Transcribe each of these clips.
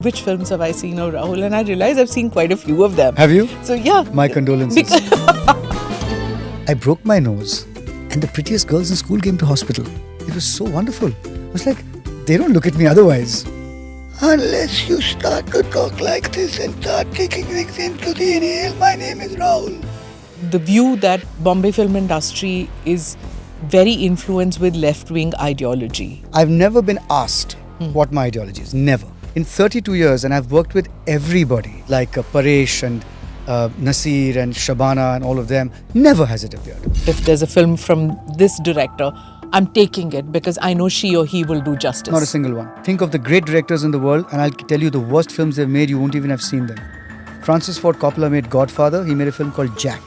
which films have I seen of Rahul? And I realized I've seen quite a few of them. Have you? So yeah. My condolences. I broke my nose and the prettiest girls in school came to hospital. It was so wonderful. I was like, they don't look at me otherwise. Unless you start to talk like this and start taking things into the inhale, my name is Rahul. The view that Bombay film industry is very influenced with left-wing ideology. I've never been asked what my ideology is. Never. In 32 years, and I've worked with everybody, like Paresh and Nasir and Shabana and all of them, never has it appeared. If there's a film from this director, I'm taking it because I know she or he will do justice. Not a single one. Think of the great directors in the world and I'll tell you the worst films they've made, you won't even have seen them. Francis Ford Coppola made Godfather. He made a film called Jack.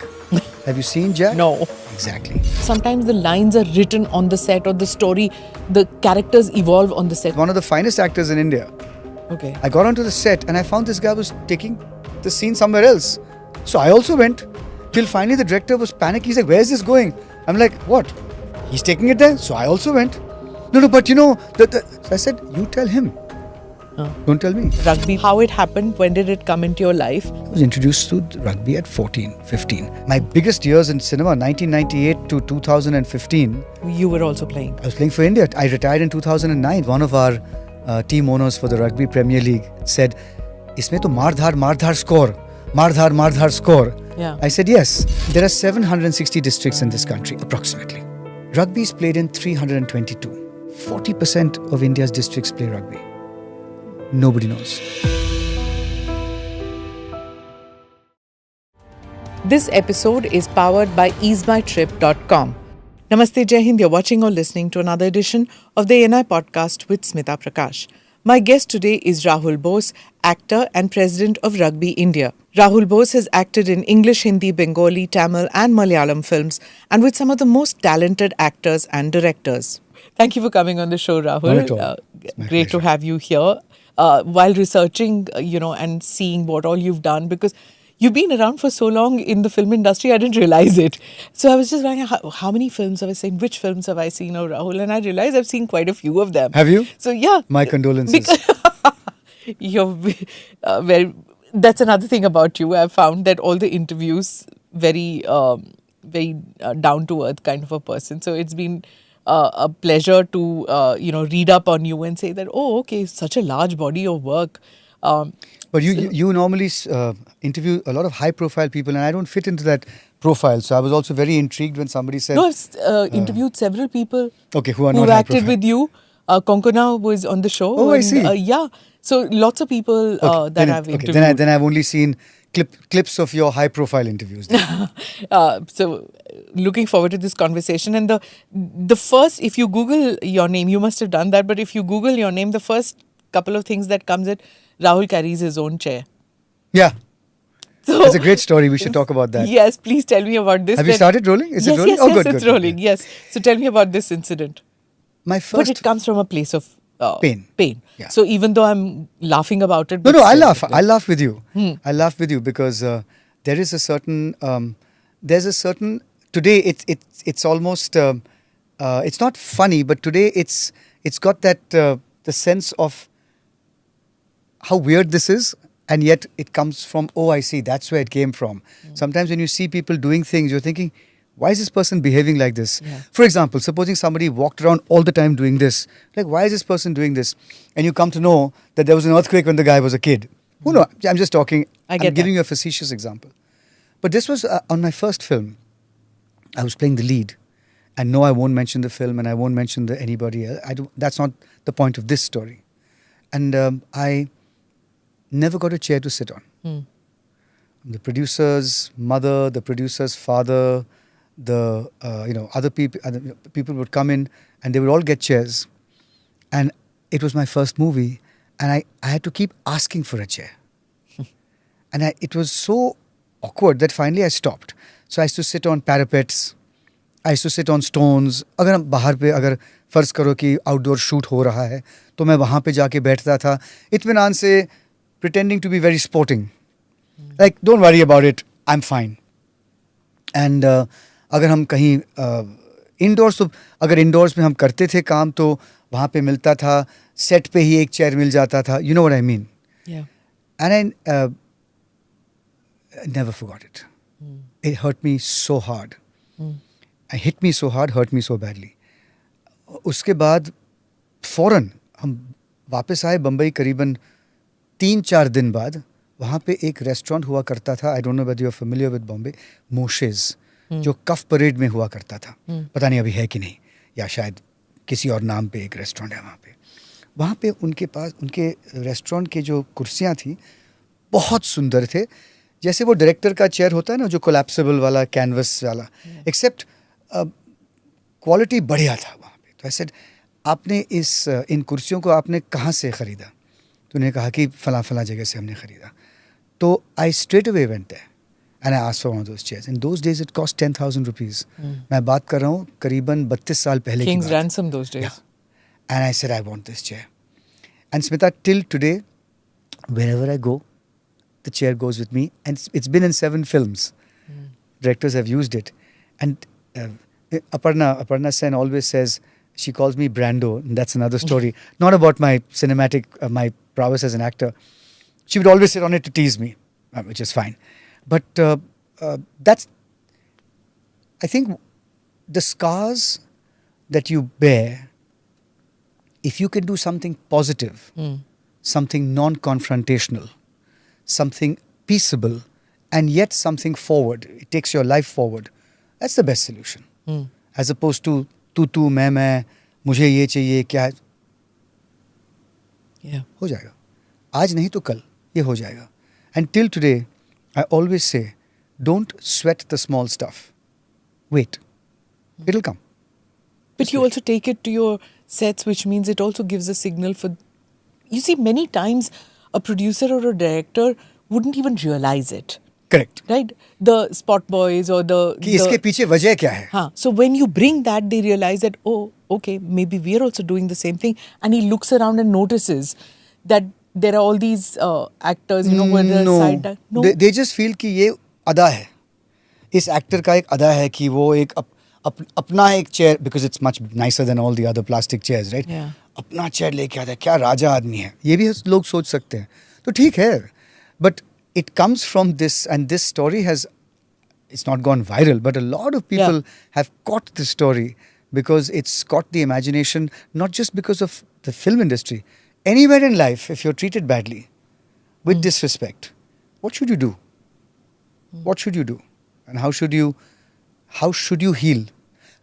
Have you seen Jack? No. Exactly. Sometimes the lines are written on the set or the story, the characters evolve on the set. One of the finest actors in India. Okay. I got onto the set and I found this guy was taking the scene somewhere else. So I also went. Till finally the director was panicked. He's like, where's this going? I'm like, what? He's taking it there? So I also went. No, but you know, so I said, you tell him. Don't tell me. Rugby, how it happened, when did it come into your life? I was introduced to rugby at 14, 15. My biggest years in cinema, 1998 to 2015. You were also playing. I was playing for India. I retired in 2009. One of our team owners for the Rugby Premier League said, "Isme to Mardhar score. Mardhar score." Yeah. I said, yes. There are 760 districts in this country, approximately. Rugby is played in 322. 40% of India's districts play rugby. Nobody knows. This episode is powered by easemytrip.com. Namaste, Jai Hind. You're watching or listening to another edition of the ANI podcast with Smita Prakash. My guest today is Rahul Bose, actor and president of Rugby India. Rahul Bose has acted in English, Hindi, Bengali, Tamil and Malayalam films and with some of the most talented actors and directors. Thank you for coming on the show, Rahul. Not at all. Great to have you here. While researching, and seeing what all you've done, because you've been around for so long in the film industry, I didn't realize it. So I was just wondering, how many films have I seen? Which films have I seen of Rahul? And I realized I've seen quite a few of them. Have you? So yeah. My condolences. You're very. That's another thing about you. I've found that all the interviews very down to earth kind of a person. So it's been a pleasure to read up on you and say that, oh, okay, such a large body of work. But you normally interview a lot of high-profile people, and I don't fit into that profile. So I was also very intrigued when somebody said... No, I've interviewed several people who acted with you. Konkona was on the show. Oh, I see. Yeah. So lots of people that I've interviewed. Then I've only seen clips of your high-profile interviews. So looking forward to this conversation. And the first, if you Google your name, you must have done that, but if you Google your name, the first couple of things that comes in, Rahul carries his own chair. Yeah. So, that's a great story. We should talk about that. Yes, please tell me about this. Have you started rolling? Is it rolling? Yes, good, it's rolling. Good. Yes. So tell me about this incident. But it comes from a place of pain. Yeah. So even though I'm laughing about it... No, I laugh. I laugh with you. I laugh with you because there is a certain... Today, it's almost... it's not funny, but today it's got that... the sense of how weird this is, and yet it comes from, oh, I see, that's where it came from. Sometimes when you see people doing things, you're thinking, why is this person behaving like this? Yeah. For example, supposing somebody walked around all the time doing this, like, why is this person doing this? And you come to know that there was an earthquake when the guy was a kid. Who knows? I'm just talking, I'm giving you a facetious example. But this was on my first film. I was playing the lead. And no, I won't mention the film and I won't mention anybody else. That's not the point of this story. And I never got a chair to sit on. The producer's mother, the producer's father, other people would come in and they would all get chairs. And it was my first movie and I had to keep asking for a chair. And it was so awkward that finally I stopped. So I used to sit on parapets. I used to sit on stones. अगर हम बाहर पे अगर फर्ज करो कि outdoor shoot हो रहा है तो मैं वहाँ पे जाके बैठता था इत्मीनान से pretending to be very sporting. Like, don't worry about it, I'm fine. And अगर हम कहीं indoors तो अगर indoors में हम करते थे काम तो वहाँ पे मिलता था सेट पे ही एक चेयर मिल जाता था. You know what I mean? Yeah. And I never forgot it. It hurt me so hard. It hit me so hard, hurt me so badly. उसके बाद फौरन हम वापस आए बम्बई करीबन 3-4 दिन बाद. वहाँ पे एक रेस्टोरेंट हुआ करता था. I don't know whether you are familiar with Bombay. Moshe's, जो कफ परेड में हुआ करता था. पता नहीं अभी है कि नहीं, या शायद किसी और नाम पे एक रेस्टोरेंट है वहाँ पे. वहाँ पे उनके पास उनके रेस्टोरेंट के जो कुर्सियाँ थी बहुत सुंदर थे. जैसे वो डायरेक्टर का चेयर होता है ना, जो कोलैप्सिबल वाला कैनवस वाला, एक्सेप्ट क्वालिटी बढ़िया था वहाँ पे. तो ऐसे आपने इन कुर्सियों को आपने कहाँ से ख़रीदा? तो उन्होंने कहा कि फला फला जगह से हमने ख़रीदा. तो I straight away went there and I asked for one of those chairs. In those days it cost 10,000 rupees. मैं बात कर रहा हूँ करीबन 32 साल पहले की बात. King's ransom those days. Yeah. And I said, I want this chair. And Smita, till today, wherever I go, the chair goes with me. And it's been in 7 films. Directors have used it. And Aparna Sen always says, she calls me Brando. And that's another story. Not about my cinematic, my prowess as an actor. She would always sit on it to tease me, which is fine. But that's, I think, the scars that you bear, if you can do something positive, something non-confrontational, something peaceable, and yet something forward, it takes your life forward, that's the best solution. As opposed to तू मैं मुझे ये चाहिए क्या है. Yeah. हो जाएगा. आज नहीं तो कल ये हो जाएगा. And till today, I always say, don't sweat the small stuff. Wait. It'll come. But you also take it to your sets, which means it also gives a signal for... You see, many times a producer or a director wouldn't even realize it. Correct. Right? The spot boys or the... कि इसके पीछे वजह क्या है? हाँ. So when you bring that, they realize that, oh, okay, maybe we're also doing the same thing. And he looks around and notices that there are all these actors, you know, who are the side... No. They just feel कि ये अदा है. इस actor का एक अदा है कि वो एक अपना एक chair, because it's much nicer than all the other plastic chairs, right? Yeah. अपना चेयर लेके आता है, क्या राजा आदमी है. ये भी लोग सोच सकते हैं. तो ठीक है. But it comes from this, and this story has, it's not gone viral, but a lot of people have caught this story because it's caught the imagination, not just because of the film industry. Anywhere in life, if you're treated badly, with disrespect, what should you do? What should you do? And how should you heal?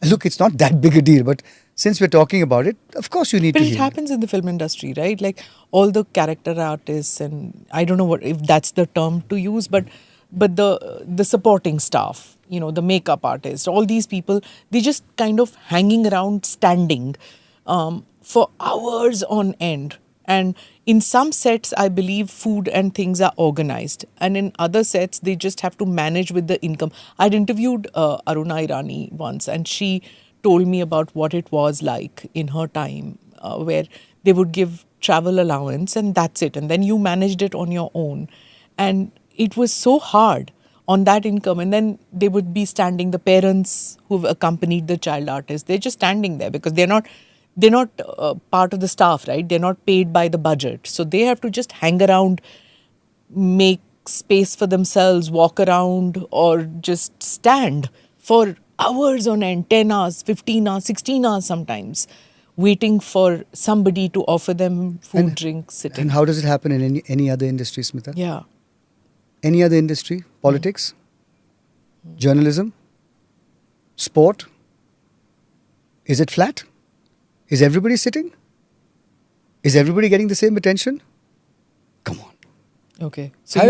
Look, it's not that big a deal, but since we're talking about it, of course you need to heal. But it happens in the film industry, right? Like all the character artists, and I don't know if that's the term to use, but the supporting staff, you know, the makeup artists, all these people, they just kind of hanging around, standing for hours on end. And in some sets, I believe food and things are organized. And in other sets, they just have to manage with the income. I'd interviewed Aruna Irani once, and she told me about what it was like in her time, where they would give travel allowance and that's it. And then you managed it on your own. And it was so hard on that income. And then they would be standing, the parents who've accompanied the child artist, they're just standing there because they're not part of the staff, right? They're not paid by the budget. So they have to just hang around, make space for themselves, walk around, or just stand for hours on end, 10 hours, 15 hours, 16 hours sometimes, waiting for somebody to offer them food, drink, sitting. And how does it happen in any other industry, Smita? Yeah. Any other industry? Politics? Journalism? Sport? Is it flat? Is everybody sitting? Is everybody getting the same attention? Come on. Okay. So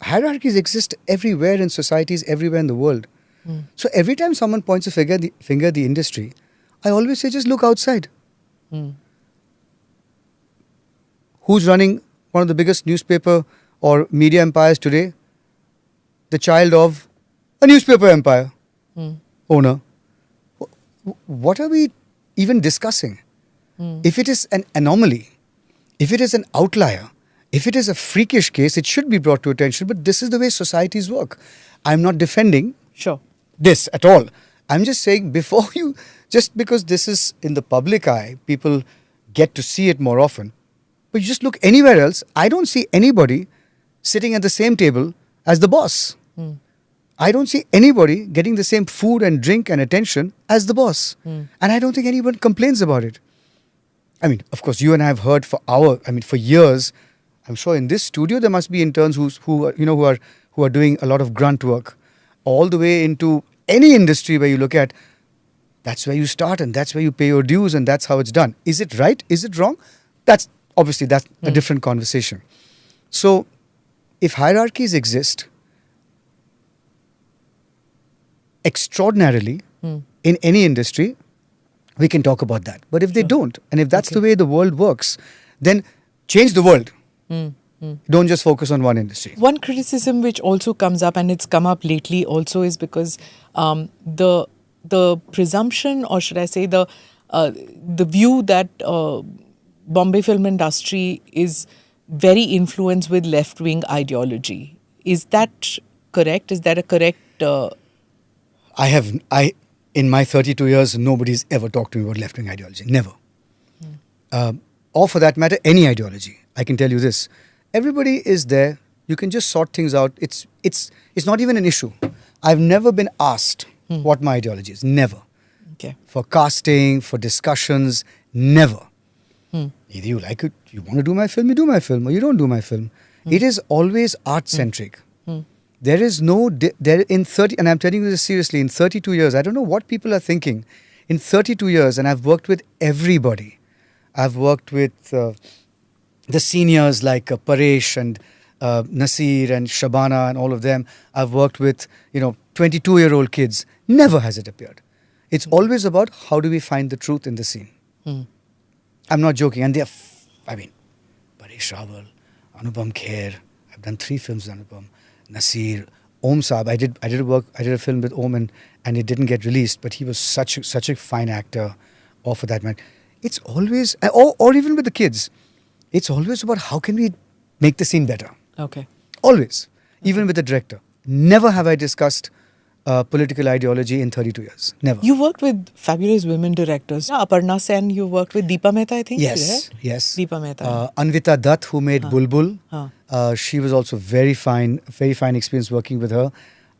hierarchies exist everywhere in societies, everywhere in the world. So every time someone points a finger at the industry, I always say, just look outside. Who's running one of the biggest newspaper or media empires today? The child of a newspaper empire owner. What are we even discussing? If it is an anomaly, if it is an outlier, if it is a freakish case, it should be brought to attention. But this is the way societies work. I'm not defending this at all. I'm just saying, before you, just because this is in the public eye, people get to see it more often, But you just look anywhere else, I don't see anybody sitting at the same table as the boss. I don't see anybody getting the same food and drink and attention as the boss. And I don't think anyone complains about it. I mean, of course, you and I have heard for years. I'm sure in this studio there must be interns who are doing a lot of grunt work, all the way into any industry where you look at. That's where you start, and that's where you pay your dues, and that's how it's done. Is it right? Is it wrong? That's a different conversation. So, if hierarchies exist extraordinarily in any industry, we can talk about that. But if they don't, and if that's the way the world works, then change the world. Don't just focus on one industry. One criticism which also comes up, and it's come up lately also, is because the presumption, or should I say the view that Bombay film industry is very influenced with left-wing ideology. Is that correct? Is that a correct... In my 32 years, nobody's ever talked to me about left-wing ideology. Never. Or for that matter, any ideology. I can tell you this. Everybody is there. You can just sort things out. It's not even an issue. I've never been asked what my ideology is. Never. Okay. For casting, for discussions, never. Either you like it, you want to do my film, you do my film, or you don't do my film. It is always art-centric. There is no... and I'm telling you this seriously, in 32 years, I don't know what people are thinking. In 32 years, and I've worked with everybody. I've worked with the seniors like Paresh and Nasir and Shabana and all of them. I've worked with, 22-year-old kids. Never has it appeared. It's always about how do we find the truth in the scene. I'm not joking. And Paresh Rawal, Anupam Kher. I've done 3 films with Anupam. Nasir, Om Saab. I did a film with Om and it didn't get released, but he was such a fine actor. Or for that matter, it's always, or even with the kids, it's always about how can we make the scene better. Okay. Always. Even with the director. Never have I discussed political ideology in 32 years. Never. You worked with fabulous women directors. Aparna Sen, you worked with Deepa Mehta, I think. Yes, right? yes. Deepa Mehta. Anvita Dutt, who made Bulbul. She was also very fine experience working with her.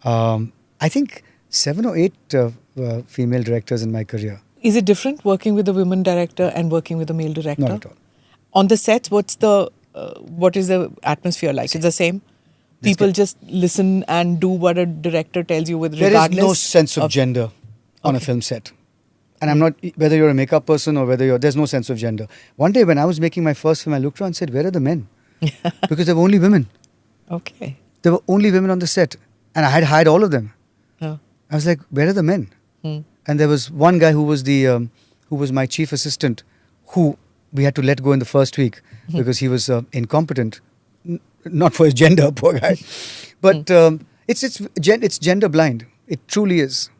I think 7 or 8 female directors in my career. Is it different working with a women director and working with a male director? Not at all. On the sets, what is the atmosphere like? It's the same? People just listen and do what a director tells you with regardless? There is no sense of gender on a film set. And I'm not, whether you're a makeup person or there's no sense of gender. One day when I was making my first film, I looked around and said, where are the men? Because there were only women. Okay. There were only women on the set. And I had hired all of them. Oh. I was like, where are the men? And there was one guy who was my chief assistant, who we had to let go in the first week because he was incompetent. Not for his gender, poor guy. But it's gender blind. It truly is.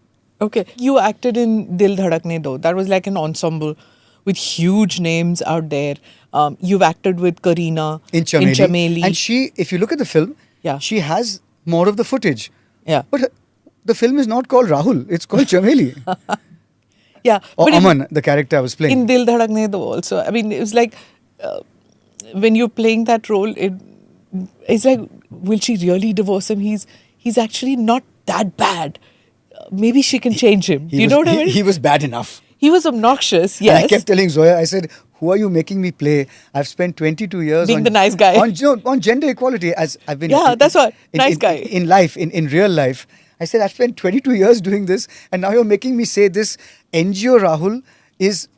Okay. You acted in Dil Dhadakne Do. That was like an ensemble with huge names out there. You've acted with Kareena in Chameli. And she, if you look at the film, she has more of the footage. Yeah. But the film is not called Rahul. It's called Chameli. Yeah. Or Aman, the character I was playing. In Dil Dhadakne Do also. I mean, it was like, when you're playing that role, it's like, will she really divorce him? He's actually not that bad. Maybe she can change him. You know what I mean? He was bad enough. He was obnoxious, yes. And I kept telling Zoya, I said, who are you making me play? I've spent 22 years being the nice guy. On gender equality, as I've been... Yeah, that's what. Nice guy. In life, in real life. I said, I've spent 22 years doing this, and now you're making me say this NGO Rahul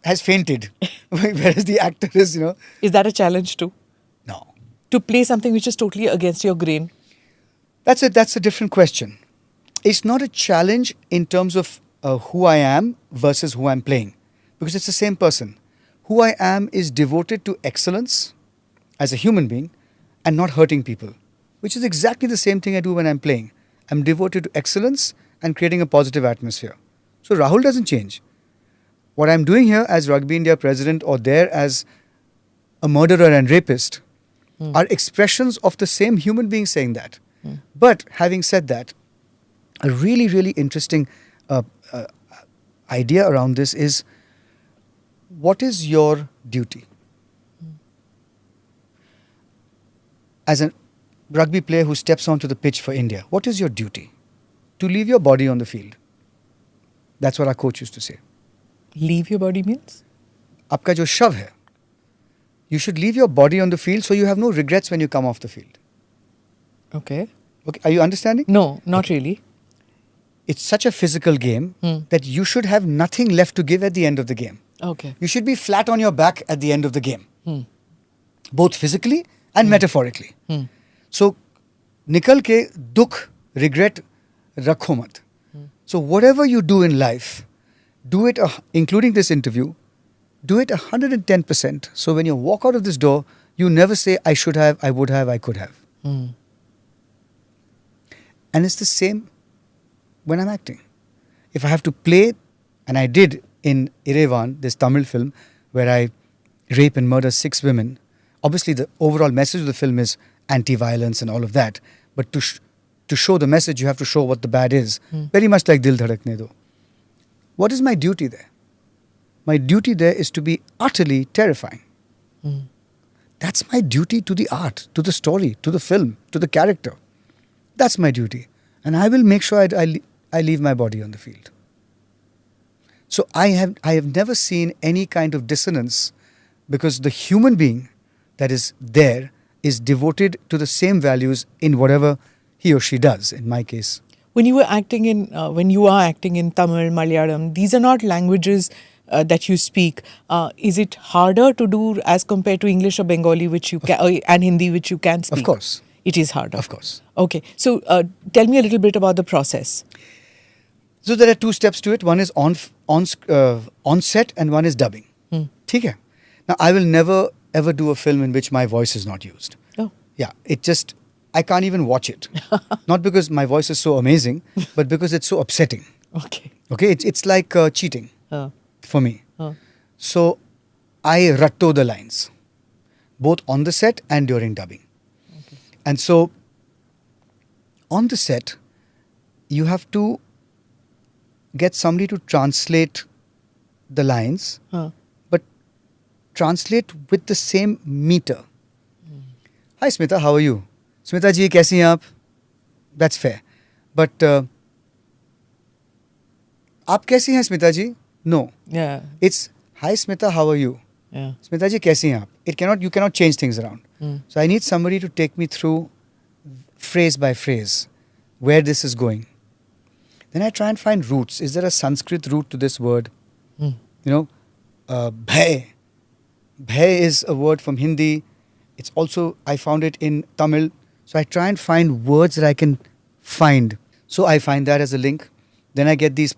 has fainted. Whereas the actor is, Is that a challenge too? No. To play something which is totally against your grain? That's a different question. It's not a challenge in terms of who I am versus who I'm playing. Because it's the same person. Who I am is devoted to excellence as a human being and not hurting people. Which is exactly the same thing I do when I'm playing. I'm devoted to excellence and creating a positive atmosphere. So Rahul doesn't change. What I'm doing here as Rugby India president or there as a murderer and rapist are expressions of the same human being saying that. But having said that, a really, really interesting idea around this is, what is your duty? as a rugby player who steps onto the pitch for India, what is your duty? To leave your body on the field. That's what our coach used to say. Leave your body means? आपका जो शव है, you should leave your body on the field so you have no regrets when you come off the field. Okay. Okay, are you understanding? No, not really. It's such a physical game that you should have nothing left to give at the end of the game. Okay. You should be flat on your back at the end of the game, both physically and metaphorically. So, nikal ke dukh, regret, rakho mat. So, whatever you do in life, do it, including this interview, do it 110%. So, when you walk out of this door, you never say, I should have, I would have, I could have. And it's the same when I'm acting. If I have to play, and I did in Irevan, this Tamil film, where I rape and murder 6 women, obviously the overall message of the film is anti-violence and all of that. But to show the message, you have to show what the bad is. Very much like Dil Dhadakne Do. What is my duty there? My duty there is to be utterly terrifying. That's my duty to the art, to the story, to the film, to the character. That's my duty. And I will make sure I leave my body on the field. So I have never seen any kind of dissonance because the human being that is there is devoted to the same values in whatever he or she does, in my case. When you are acting in Tamil, Malayalam, these are not languages that you speak. Is it harder to do as compared to English or Bengali, which you can, and Hindi, which you can speak? Of course. It is harder. Of course. Okay. So tell me a little bit about the process. So there are 2 steps to it. One is on set and one is dubbing. ठीक है? Now I will never ever do a film in which my voice is not used. Oh. Yeah. I can't even watch it. Not because my voice is so amazing, but because it's so upsetting. Okay. Okay? It's like cheating for me. So I ratto the lines, both on the set and during dubbing. Okay. And so on the set, you have to get somebody to translate the lines, but translate with the same meter. Hi Smita, how are you? Smita ji, kaisi hain aap? That's fair. But aap kaisi hain Smita ji? No. Yeah. It's hi Smita, how are you? Yeah. Smita ji, kaisi hain aap? You cannot change things around. So I need somebody to take me through phrase by phrase where this is going. Then I try and find roots. Is there a Sanskrit root to this word? You know, bhay. Bhay is a word from Hindi. It's also, I found it in Tamil. So I try and find words that I can find. So I find that as a link. Then I get these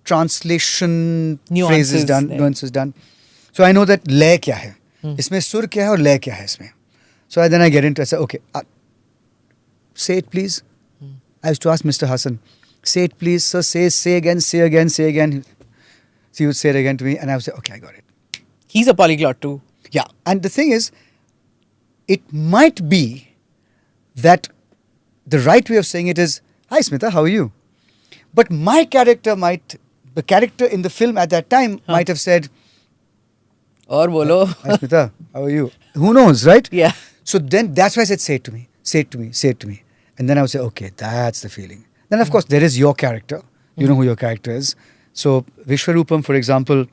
translation phrases done, nuances done. So I know that lay kya hai. Isme sur kya hai aur lay kya hai isme. So then I get into it. I say, okay, say it please. I used to ask Mr. Hassan, say it please, sir, say again, say again, say again. So he would say it again to me and I would say, okay, I got it. He's a polyglot too. Yeah. And the thing is, it might be that the right way of saying it is, hi Smita, how are you? But my character the character in the film at that time might have said, Aur bolo. hi Smita, how are you? Who knows, right? Yeah. So then that's why I said, say it to me, say it to me, say it to me. And then I would say, okay, that's the feeling. Then of course there is your character. You know who your character is. So Vishwarupam, for example,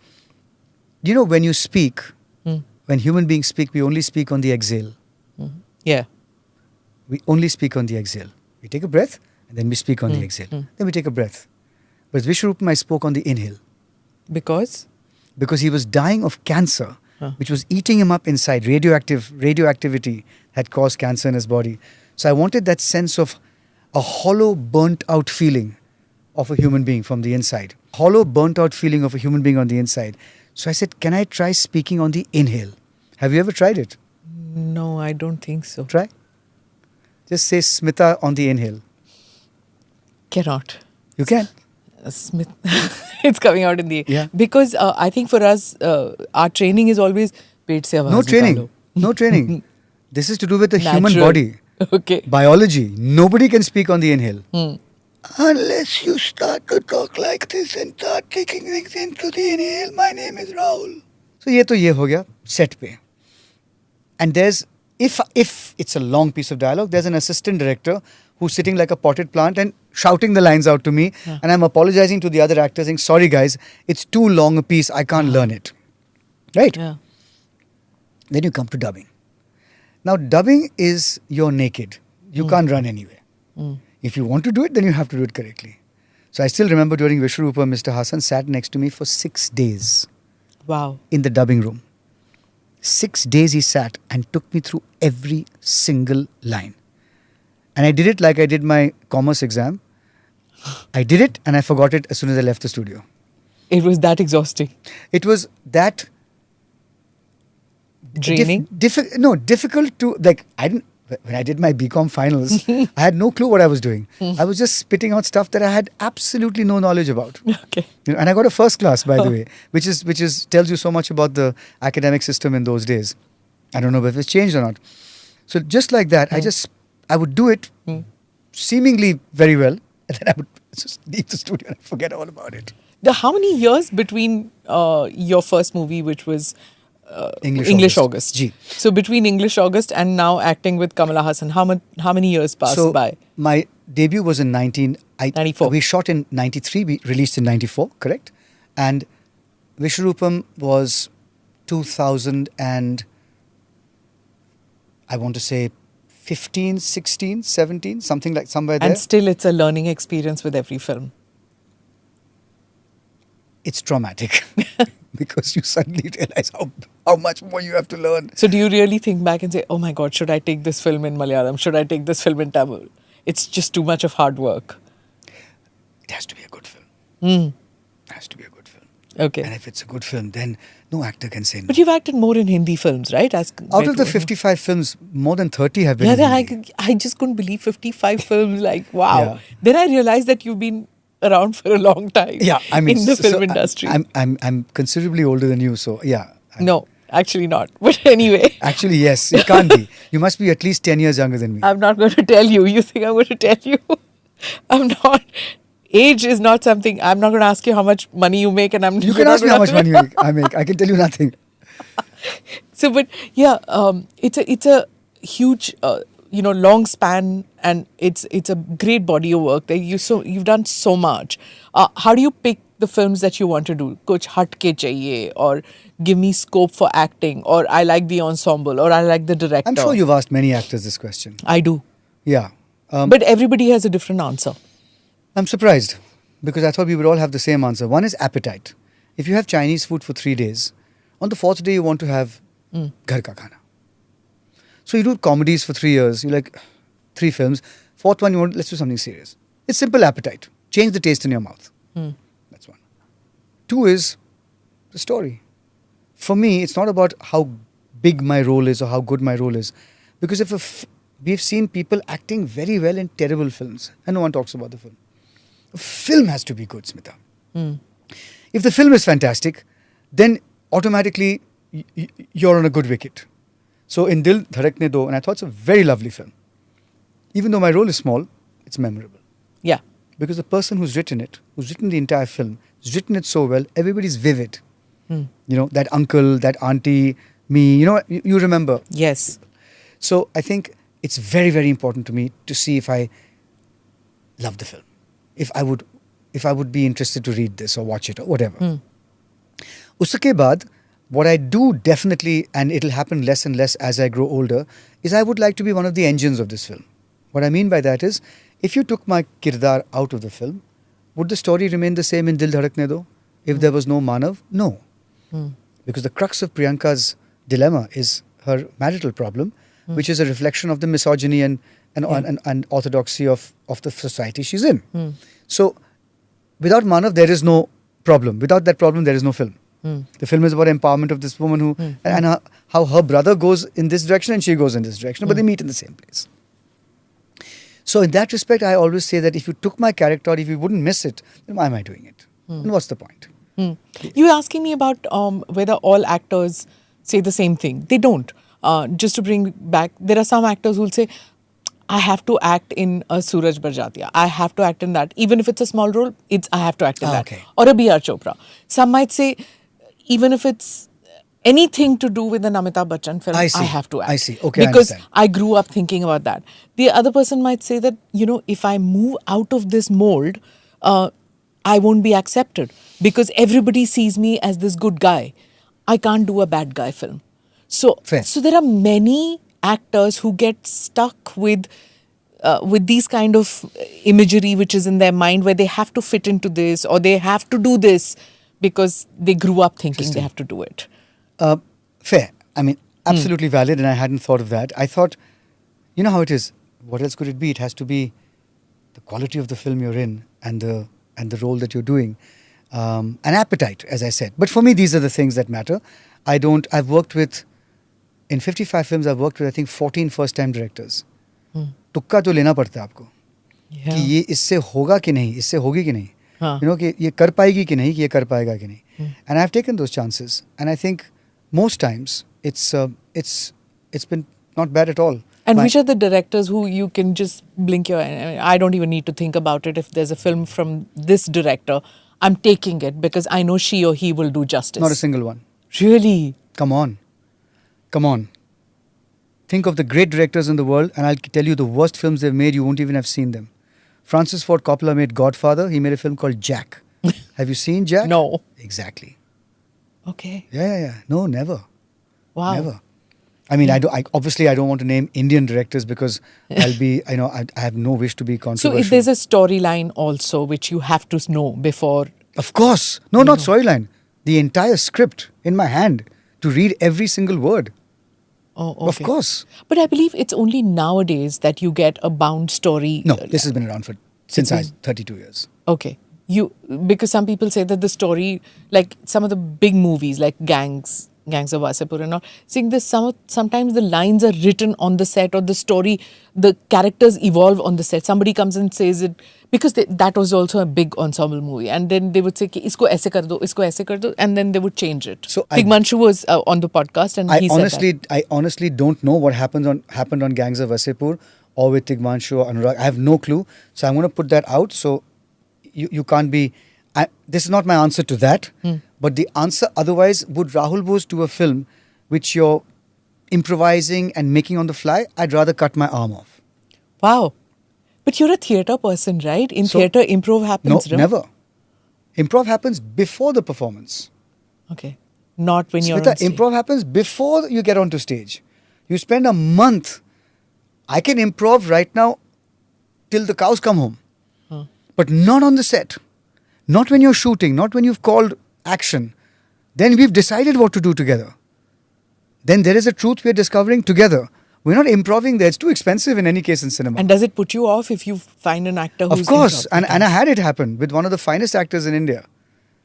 you know when you speak, when human beings speak, we only speak on the exhale. Yeah. We only speak on the exhale. We take a breath and then we speak on the exhale. Then we take a breath. But Vishwarupam, I spoke on the inhale. Because? Because he was dying of cancer, which was eating him up inside. Radioactivity had caused cancer in his body. So I wanted that sense of a hollow, burnt out feeling of a human being from the inside. Hollow, burnt out feeling of a human being on the inside. So I said, can I try speaking on the inhale? Have you ever tried it? No, I don't think so. Try. Just say Smita on the inhale. Cannot. You can. Smith. It's coming out in the... Yeah. Because I think for us, our training is always... पेट से आवाज No training. निकालो. No training. This is to do with the human Natural. body. Okay. Biology. Nobody can speak on the inhale. Unless you start to talk like this and start taking things into the inhale. My name is Rahul. So ये तो ये हो गया set पे. And there's if it's a long piece of dialogue, there's an assistant director who's sitting like a potted plant and shouting the lines out to me, and I'm apologizing to the other actors, saying, "Sorry guys, it's too long a piece. I can't learn it." Right? Yeah. Then you come to dubbing. Now, dubbing is you're naked. You can't run anywhere. If you want to do it, then you have to do it correctly. So I still remember during Vishwarupa, Mr. Hassan sat next to me for 6 days. Wow. In the dubbing room. 6 days he sat and took me through every single line. And I did it like I did my commerce exam. I did it and I forgot it as soon as I left the studio. It was that exhausting. It was that Draining? difficult to, like, when I did my BCom finals, I had no clue what I was doing. I was just spitting out stuff that I had absolutely no knowledge about. Okay. And I got a first class, by the way, which is tells you so much about the academic system in those days. I don't know if it's changed or not. So just like that, I would do it seemingly very well, and then I would just leave the studio and forget all about it. How many years between your first movie, which was English August? Ji. So between English August and now acting with Kamala Hassan, how many years passed by? My debut was in 94. We shot in 93, we released in 94, correct? And Vishwarupam was 2000 and I want to say 15, 16, 17, somewhere there. And still it's a learning experience with every film. It's traumatic because you suddenly realize how much more you have to learn. So do you really think back and say, oh my God, should I take this film in Malayalam? Should I take this film in Tamil? It's just too much of hard work. It has to be a good film. It has to be a good film. Okay. And if it's a good film, then no actor can say no. But you've acted more in Hindi films, right? Out of the 55 films, more than 30 have been in Hindi. I just couldn't believe 55 films. Like, wow. Yeah. Then I realized that you've been around for a long time. Yeah, I mean, in the film industry. I'm considerably older than you, so yeah. No, actually not. But anyway. Actually, yes, it can't be. You must be at least 10 years younger than me. I'm not going to tell you. You think I'm going to tell you? I'm not. Age is not something. I'm not going to ask you how much money you make, and You can ask me how much money I make. I can tell you nothing. So, but yeah, it's a huge, long span, and it's a great body of work. You've done so much. How do you pick the films that you want to do? Kuch hatke chahiye, or give me scope for acting, or I like the ensemble, or I like the director. I'm sure you've asked many actors this question. I do. Yeah. But everybody has a different answer. I'm surprised because I thought we would all have the same answer. One is appetite. If you have Chinese food for 3 days, on the 4th day you want to have ghar ka khana. So you do comedies for 3 years, you like 3 films. 4th one, let's do something serious. It's simple appetite. Change the taste in your mouth. That's one. 2 is the story. For me, it's not about how big my role is or how good my role is. Because we've seen people acting very well in terrible films and no one talks about the film. A film has to be good, Smita. If the film is fantastic, then automatically you're on a good wicket. So in Dil Dhadakne Do, and I thought it's a very lovely film. Even though my role is small, it's memorable. Yeah. Because the person who's written the entire film, has written it so well, everybody's vivid. That uncle, that auntie, me, you remember. Yes. So I think it's very, very important to me to see if I love the film. If I would be interested to read this or watch it or whatever. Uske baad, what I do definitely, and it'll happen less and less as I grow older, is I would like to be one of the engines of this film. What I mean by that is, if you took my kirdar out of the film, would the story remain the same in Dil Dhadakne Do? If there was no Manav? No. Because the crux of Priyanka's dilemma is her marital problem, which is a reflection of the misogyny and orthodoxy of the society she's in. So, without Manav, there is no problem. Without that problem, there is no film. The film is about empowerment of this woman and how her brother goes in this direction and she goes in this direction, but they meet in the same place. So, in that respect, I always say that if you took my character, if you wouldn't miss it, then why am I doing it? And what's the point? You were asking me about whether all actors say the same thing. They don't. Just to bring back, there are some actors who will say, I have to act in a Suraj Barjatya. I have to act in that. Even if it's a small role, I have to act in that. Okay. Or a B.R. Chopra. Some might say, even if it's anything to do with an Amitabh Bachchan film, I I see. have to act. I see. Okay, I Because understand. I grew up thinking about that. The other person might say that, if I move out of this mold, I won't be accepted because everybody sees me as this good guy. I can't do a bad guy film. So, Fair. so there are many actors who get stuck with these kind of imagery which is in their mind where they have to fit into this or they have to do this because they grew up thinking they have to do it. Fair. I mean, absolutely valid, and I hadn't thought of that. I thought, you know how it is. What else could it be? It has to be the quality of the film you're in and the role that you're doing, and appetite, as I said. But for me, these are the things that matter. I've worked with, in 55 films, I've worked with, I think, 14 first-time directors. तुक्का तो लेना पड़ता है आपको कि ये इससे होगा कि नहीं, इससे होगी कि नहीं, कि ये कर पाएगी कि नहीं, कि ये कर पाएगा कि नहीं. And I've taken those chances, and I think most times it's been not bad at all. And which are the directors who you can just blink your eye? I don't even need to think about it. If there's a film from this director, I'm taking it because I know she or he will do justice. Not a single one. Really? Come on. Think of the great directors in the world, and I'll tell you the worst films they've made, you won't even have seen them. Francis Ford Coppola made Godfather. He made a film called Jack. Have you seen Jack? No. Exactly. Okay. Yeah. No, never. Wow. Never. I mean, I don't want to name Indian directors because I have no wish to be So controversial. if there's a storyline also which you have to know before. Of course. No, not storyline. The entire script in my hand to read every single word. Oh, okay. Of course. But I believe it's only nowadays that you get a bound story. No, this has been around since I was 32 years. Okay. Because some people say that the story, like some of the big movies like Gangs of Wasipur and all, seeing this sometimes the lines are written on the set or the story, the characters evolve on the set. Somebody comes and says it because that was also a big ensemble movie, and then they would say कि इसको ऐसे कर दो, and then they would change it. So Tigmanshu was on the podcast and he said that. I honestly don't know what happened on Gangs of Wasipur or with Tigmanshu or Anurag. I have no clue. So I'm going to put that out. So you can't be. This is not my answer to that. But the answer otherwise, would Rahul Bose do a film which you're improvising and making on the fly? I'd rather cut my arm off. Wow. But you're a theatre person, right? In theatre, improv happens, No, never. Improv happens before the performance. Okay. Not when you're on Smita, stage. improv happens before you get onto stage. You spend a month. I can improv right now till the cows come home. But not on the set. Not when you're shooting. Not when you've called action. Then we've decided what to do together. Then there is a truth we're discovering together. We're not improving there. It's too expensive in any case in cinema. And does it put you off if you find an actor who's Of course. improv? And I had it happen with one of the finest actors in India.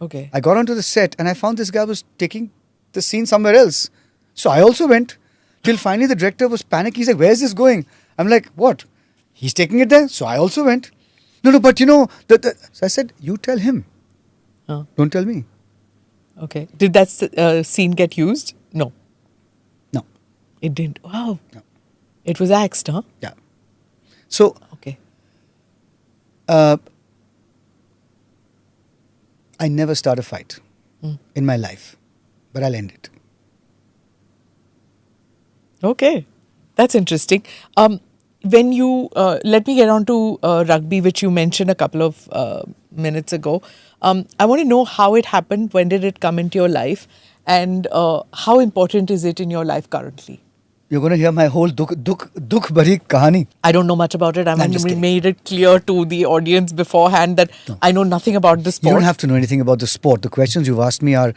Okay. I got onto the set and I found this guy was taking the scene somewhere else. So I also went. Till finally the director was panicking. He's like, where's this going? I'm like, what? He's taking it there? So I also went. No, but so I said, you tell him. Don't tell me. Okay. Did that scene get used? No. No. It didn't. Wow. No. It was axed, huh? Yeah. So Okay. I never start a fight in my life, but I'll end it. Okay. That's interesting. When you, let me get on to rugby, which you mentioned a couple of minutes ago. I want to know how it happened. When did it come into your life? And how important is it in your life currently? You're going to hear my whole dukh bari kahani. I don't know much about it. I'm just kidding. Made it clear to the audience beforehand that I know nothing about the sport. You don't have to know anything about the sport. The questions you've asked me are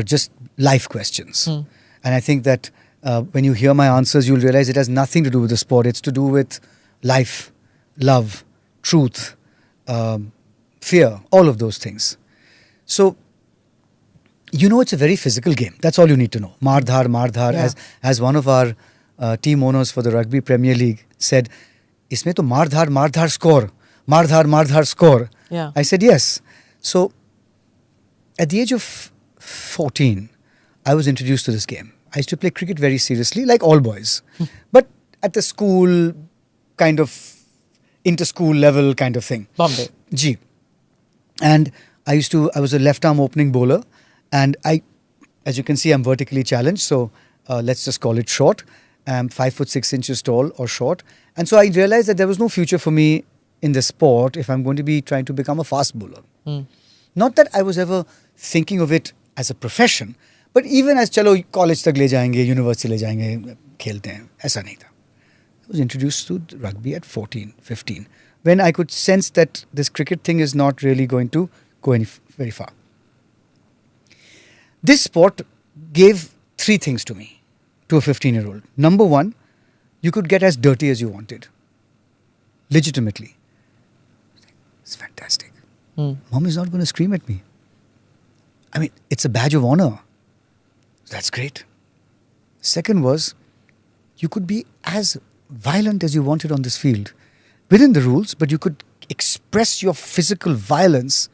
just life questions. And I think that when you hear my answers, you'll realize it has nothing to do with the sport. It's to do with life, love, truth, fear, all of those things. So, it's a very physical game. That's all you need to know. Mardhar. Yeah. As one of our team owners for the Rugby Premier League said, Isme to Mardhar score. Mardhar score. Yeah. I said, yes. So, at the age of 14, I was introduced to this game. I used to play cricket very seriously, like all boys. But at the school, kind of, inter-school level kind of thing. Bombay. G. And I was a left-arm opening bowler. And I As you can see, I'm vertically challenged, so let's just call it short. I'm 5'6" tall or short. And so I realized that there was no future for me in the sport if I'm going to be trying to become a fast bowler. Not that I was ever thinking of it as a profession, but even as chalo college tak le jayenge, university le jayenge, khelte hain, aisa nahi tha. I was introduced to rugby at 14, 15, when I could sense that this cricket thing is not really going to go very far. This sport gave three things to me, to a 15-year-old. Number one, you could get as dirty as you wanted. Legitimately. It's fantastic. Mom is not going to scream at me. I mean, it's a badge of honor. That's great. Second was, you could be as violent as you wanted on this field, within the rules, but you could express your physical violence.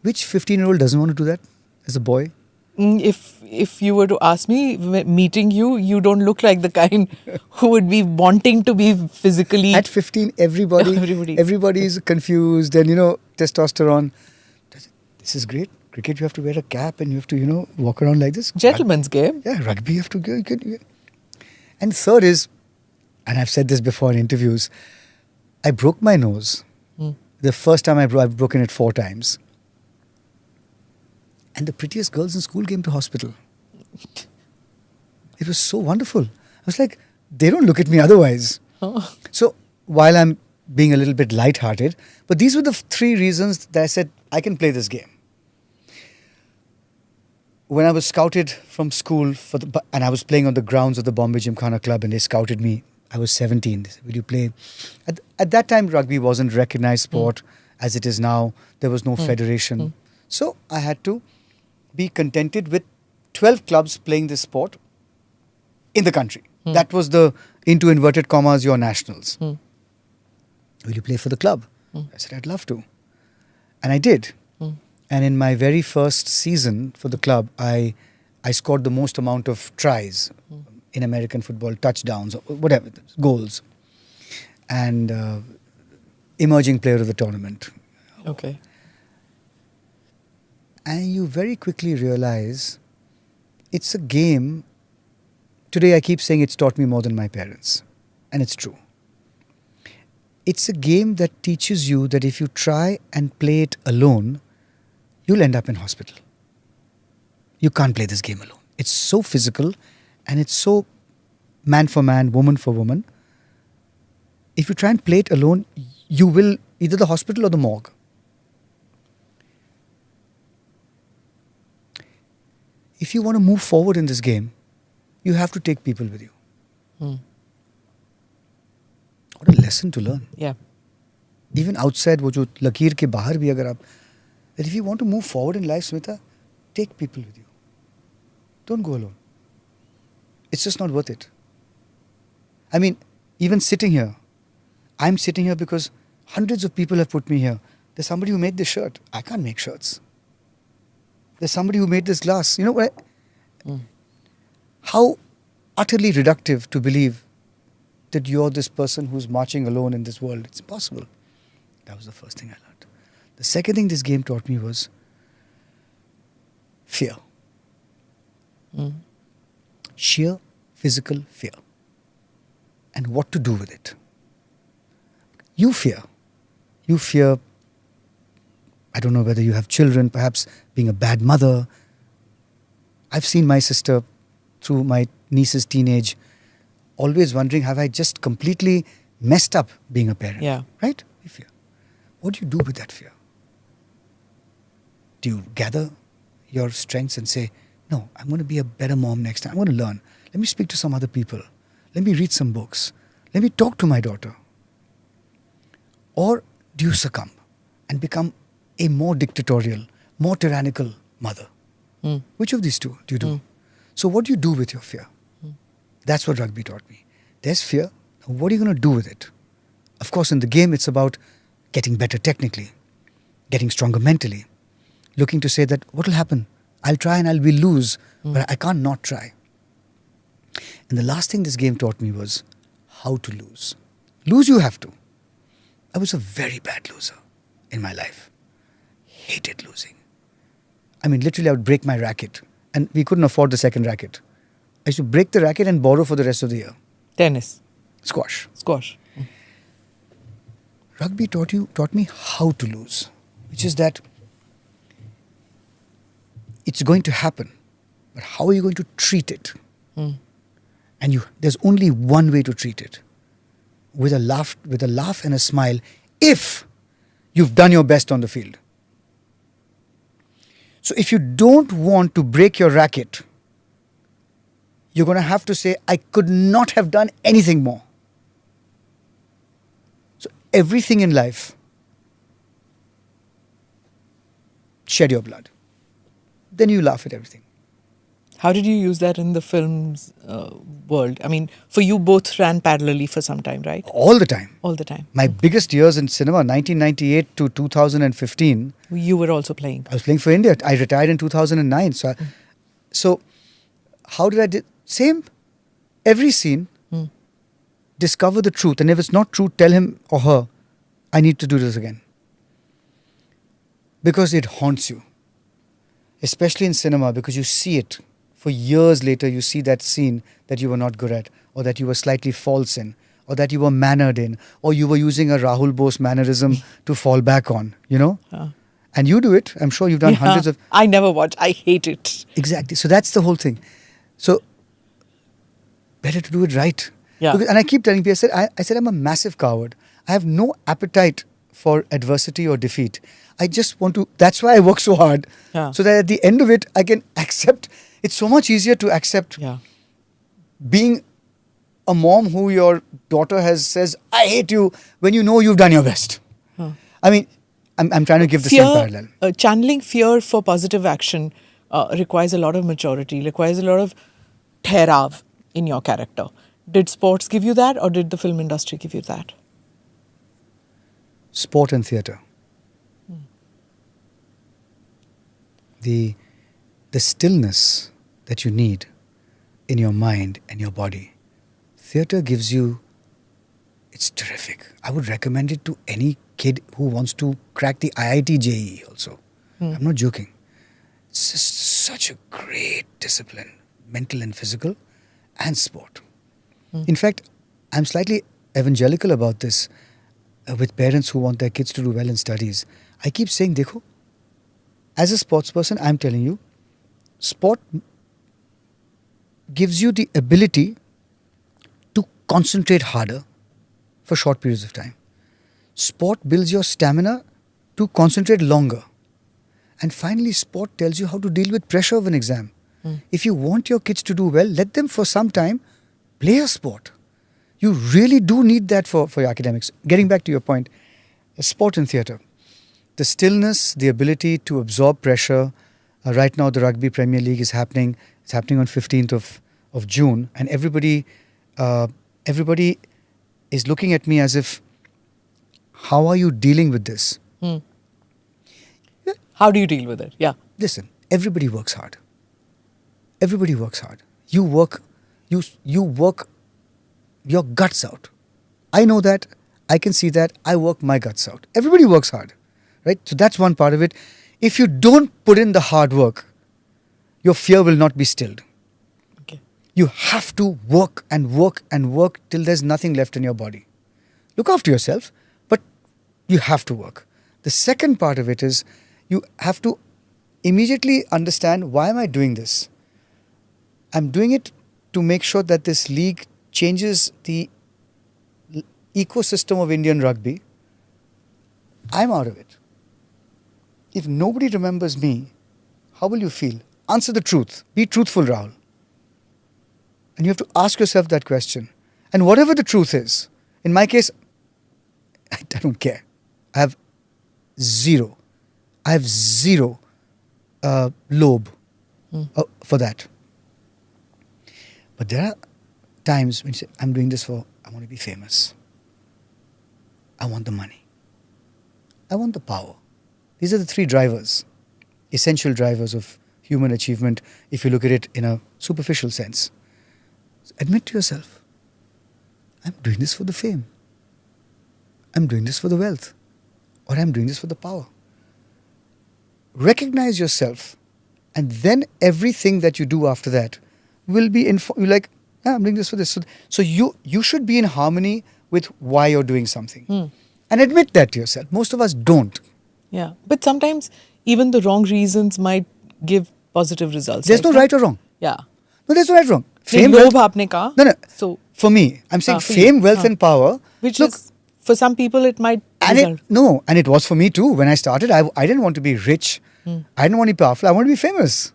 Which 15-year-old doesn't want to do that as a boy? If you were to ask me, meeting you, you don't look like the kind who would be wanting to be physically... At 15, everybody is confused and, testosterone. This is great. Cricket, you have to wear a cap and you have to, walk around like this. Gentleman's game. Yeah, rugby, you have to go. And third is, and I've said this before in interviews, I broke my nose. The first time I've broken it 4 times. And the prettiest girls in school came to hospital. It was so wonderful. I was like, they don't look at me otherwise. Oh. So while I'm being a little bit lighthearted, but these were the 3 reasons that I said, I can play this game. When I was scouted from school, and I was playing on the grounds of the Bombay Gymkhana Club, and they scouted me, I was 17. They said, will you play? At that time, rugby wasn't a recognized sport as it is now. There was no federation. So I had to be contented with 12 clubs playing this sport in the country. That was the, into inverted commas, your nationals. Will you play for the club? I said, I'd love to. And I did. And in my very first season for the club, I scored the most amount of tries in American football, touchdowns, or whatever, goals. And emerging player of the tournament. Okay. And you very quickly realize it's a game. Today I keep saying it's taught me more than my parents. And it's true. It's a game that teaches you that if you try and play it alone, you'll end up in hospital. You can't play this game alone. It's so physical and it's so man for man, woman for woman. If you try and play it alone, you will either the hospital or the morgue. If you want to move forward in this game, you have to take people with you. What a lesson to learn. Yeah. Even outside, wo jo lakeer ke bahar bhi agar aap, that if you want to move forward in life, Smita, take people with you. Don't go alone. It's just not worth it. I mean, even sitting here, I'm sitting here because hundreds of people have put me here. There's somebody who made this shirt. I can't make shirts. There's somebody who made this glass. You know what? How utterly reductive to believe that you're this person who's marching alone in this world. It's impossible. That was the first thing I learned. The second thing this game taught me was fear. Sheer physical fear. And what to do with it. You fear. You fear, I don't know whether you have children, perhaps being a bad mother. I've seen my sister through my niece's teenage always wondering, have I just completely messed up being a parent? Yeah. Right? You fear. What do you do with that fear? Do you gather your strengths and say, no, I'm going to be a better mom next time. I'm going to learn. Let me speak to some other people. Let me read some books. Let me talk to my daughter. Or do you succumb and become a more dictatorial, more tyrannical mother? Which of these two do you do? So what do you do with your fear? That's what rugby taught me. There's fear. Now what are you going to do with it? Of course, in the game, it's about getting better technically, getting stronger mentally, looking to say that what will happen? I'll try and will lose, but I can't not try. And the last thing this game taught me was how to lose. Lose you have to. I was a very bad loser in my life. Hated losing. I mean, literally, I would break my racket and we couldn't afford the second racket. I used to break the racket and borrow for the rest of the year. Tennis. Squash. Squash. Rugby taught me how to lose, which is that it's going to happen, but how are you going to treat it? And there's only one way to treat it, with a laugh and a smile, if you've done your best on the field. So if you don't want to break your racket, you're going to have to say, I could not have done anything more. So everything in life, shed your blood. Then you laugh at everything. How did you use that in the film's world? I mean, for you, both ran parallelly for some time, right? All the time. All the time. My biggest years in cinema, 1998 to 2015. You were also playing. I was playing for India. I retired in 2009. So how did I do? Same. Every scene, discover the truth. And if it's not true, tell him or her, I need to do this again. Because it haunts you. Especially in cinema, because you see it. For years later, you see that scene that you were not good at, or that you were slightly false in, or that you were mannered in, or you were using a Rahul Bose mannerism to fall back on, you know? And you do it. I'm sure you've done hundreds of... I never watch. I hate it. Exactly. So that's the whole thing. So, better to do it right. Yeah. And I keep telling people, I said I'm a massive coward. I have no appetite for adversity or defeat. I just want to... That's why I work so hard. Yeah. So that at the end of it, I can accept... It's so much easier to accept being a mom who your daughter says, I hate you, when you know you've done your best. I mean, I'm trying to give the same parallel. Channeling fear for positive action requires a lot of maturity, requires a lot of therav in your character. Did sports give you that, or did the film industry give you that? Sport and theatre. The stillness that you need in your mind and your body. Theatre gives you, it's terrific. I would recommend it to any kid who wants to crack the IIT JEE also. I'm not joking. It's just such a great discipline, mental and physical, and sport. In fact, I'm slightly evangelical about this with parents who want their kids to do well in studies. I keep saying, dekho, as a sports person, I'm telling you, sport gives you the ability to concentrate harder for short periods of time. Sport builds your stamina to concentrate longer. And finally, sport tells you how to deal with pressure of an exam. If you want your kids to do well, let them for some time play a sport. You really do need that for your academics. Getting back to your point, sport and theatre. The stillness, the ability to absorb pressure. Right now, the Rugby Premier League is happening. It's happening on 15th of June. And everybody is looking at me as if, how are you dealing with this? How do you deal with it? Yeah. Listen, everybody works hard. Everybody works hard. You work your guts out. I know that. I can see that. I work my guts out. Everybody works hard. Right? So that's one part of it. If you don't put in the hard work, your fear will not be stilled. Okay. You have to work and work and work till there's nothing left in your body. Look after yourself, but you have to work. The second part of it is you have to immediately understand, why am I doing this? I'm doing it to make sure that this league changes the ecosystem of Indian rugby. I'm out of it. If nobody remembers me, how will you feel? Answer the truth. Be truthful, Rahul. And you have to ask yourself that question. And whatever the truth is, in my case, I don't care. I have zero lobe for that. But there are times when you say, I'm doing this I want to be famous. I want the money. I want the power. These are the three drivers, essential drivers of human achievement, if you look at it in a superficial sense. So admit to yourself, I'm doing this for the fame. I'm doing this for the wealth. Or I'm doing this for the power. Recognize yourself And then everything that you do after that will be you're like, I'm doing this for this. So you should be in harmony with why you're doing something. And admit that to yourself. Most of us don't. Yeah. But sometimes even the wrong reasons might give positive results. There's no right or wrong. Yeah. No, there's no right or wrong. Fame, wealth, aapne kaha. No. So for me, I'm saying for fame, you. wealth, and power. Which look, is, for some people, it might and result. and it was for me too. When I started, I didn't want to be rich. I didn't want to be powerful. I wanted to be famous.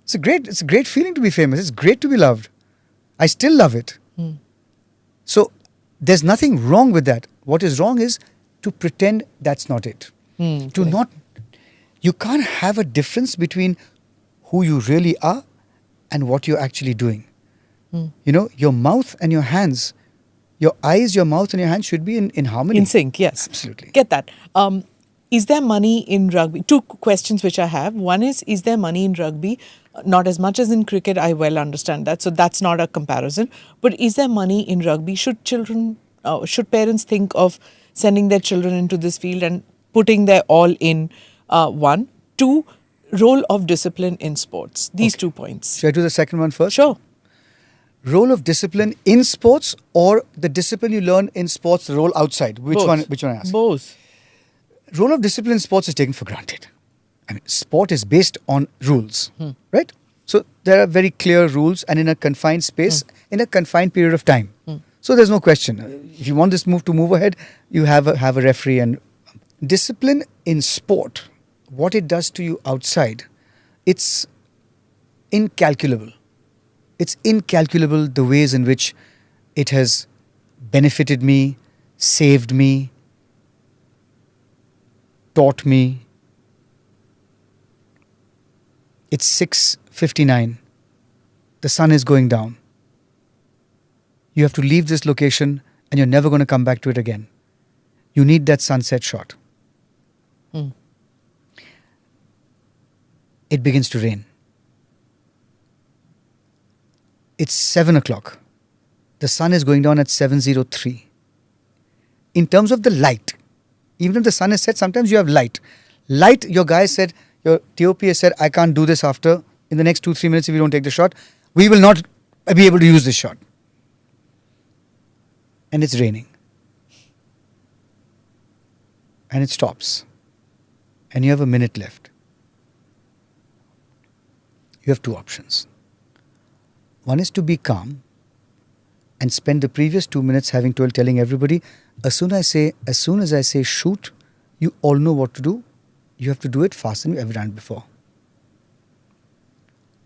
It's a great feeling to be famous. It's great to be loved. I still love it. So there's nothing wrong with that. What is wrong is to pretend that's not it. You can't have a difference between who you really are and what you're actually doing. Your mouth and your hands, your eyes, your mouth and your hands should be in harmony. In sync, yes. Absolutely. Get that. Is there money in rugby? Two questions which I have. One is there money in rugby? Not as much as in cricket, I well understand that. So that's not a comparison. But is there money in rugby? Should parents think of sending their children into this field and putting their all in? One. Two, role of discipline in sports. These 2 points. Should I do the second one first? Sure. Role of discipline in sports, or the discipline you learn in sports, the role outside? Which one I ask? Both. Role of discipline in sports is taken for granted. I mean, sport is based on rules, right? So there are very clear rules, and in a confined space, in a confined period of time. So there's no question. If you want this move to move ahead, you have a referee. And discipline in sport, what it does to you outside, it's incalculable. It's incalculable the ways in which it has benefited me, saved me, taught me. It's 6:59. The sun is going down. You have to leave this location and you're never going to come back to it again. You need that sunset shot. It begins to rain. It's 7 o'clock. The sun is going down at 7:03. In terms of the light, even if the sun is set, sometimes you have light. Light, your guy said, your TOP has said, I can't do this in the next 2-3 minutes if you don't take the shot. We will not be able to use this shot. And it's raining. And it stops. And you have a minute left. You have two options. One is to be calm and spend the previous 2 minutes telling everybody, as soon as I say shoot, you all know what to do. You have to do it faster than you've ever done before.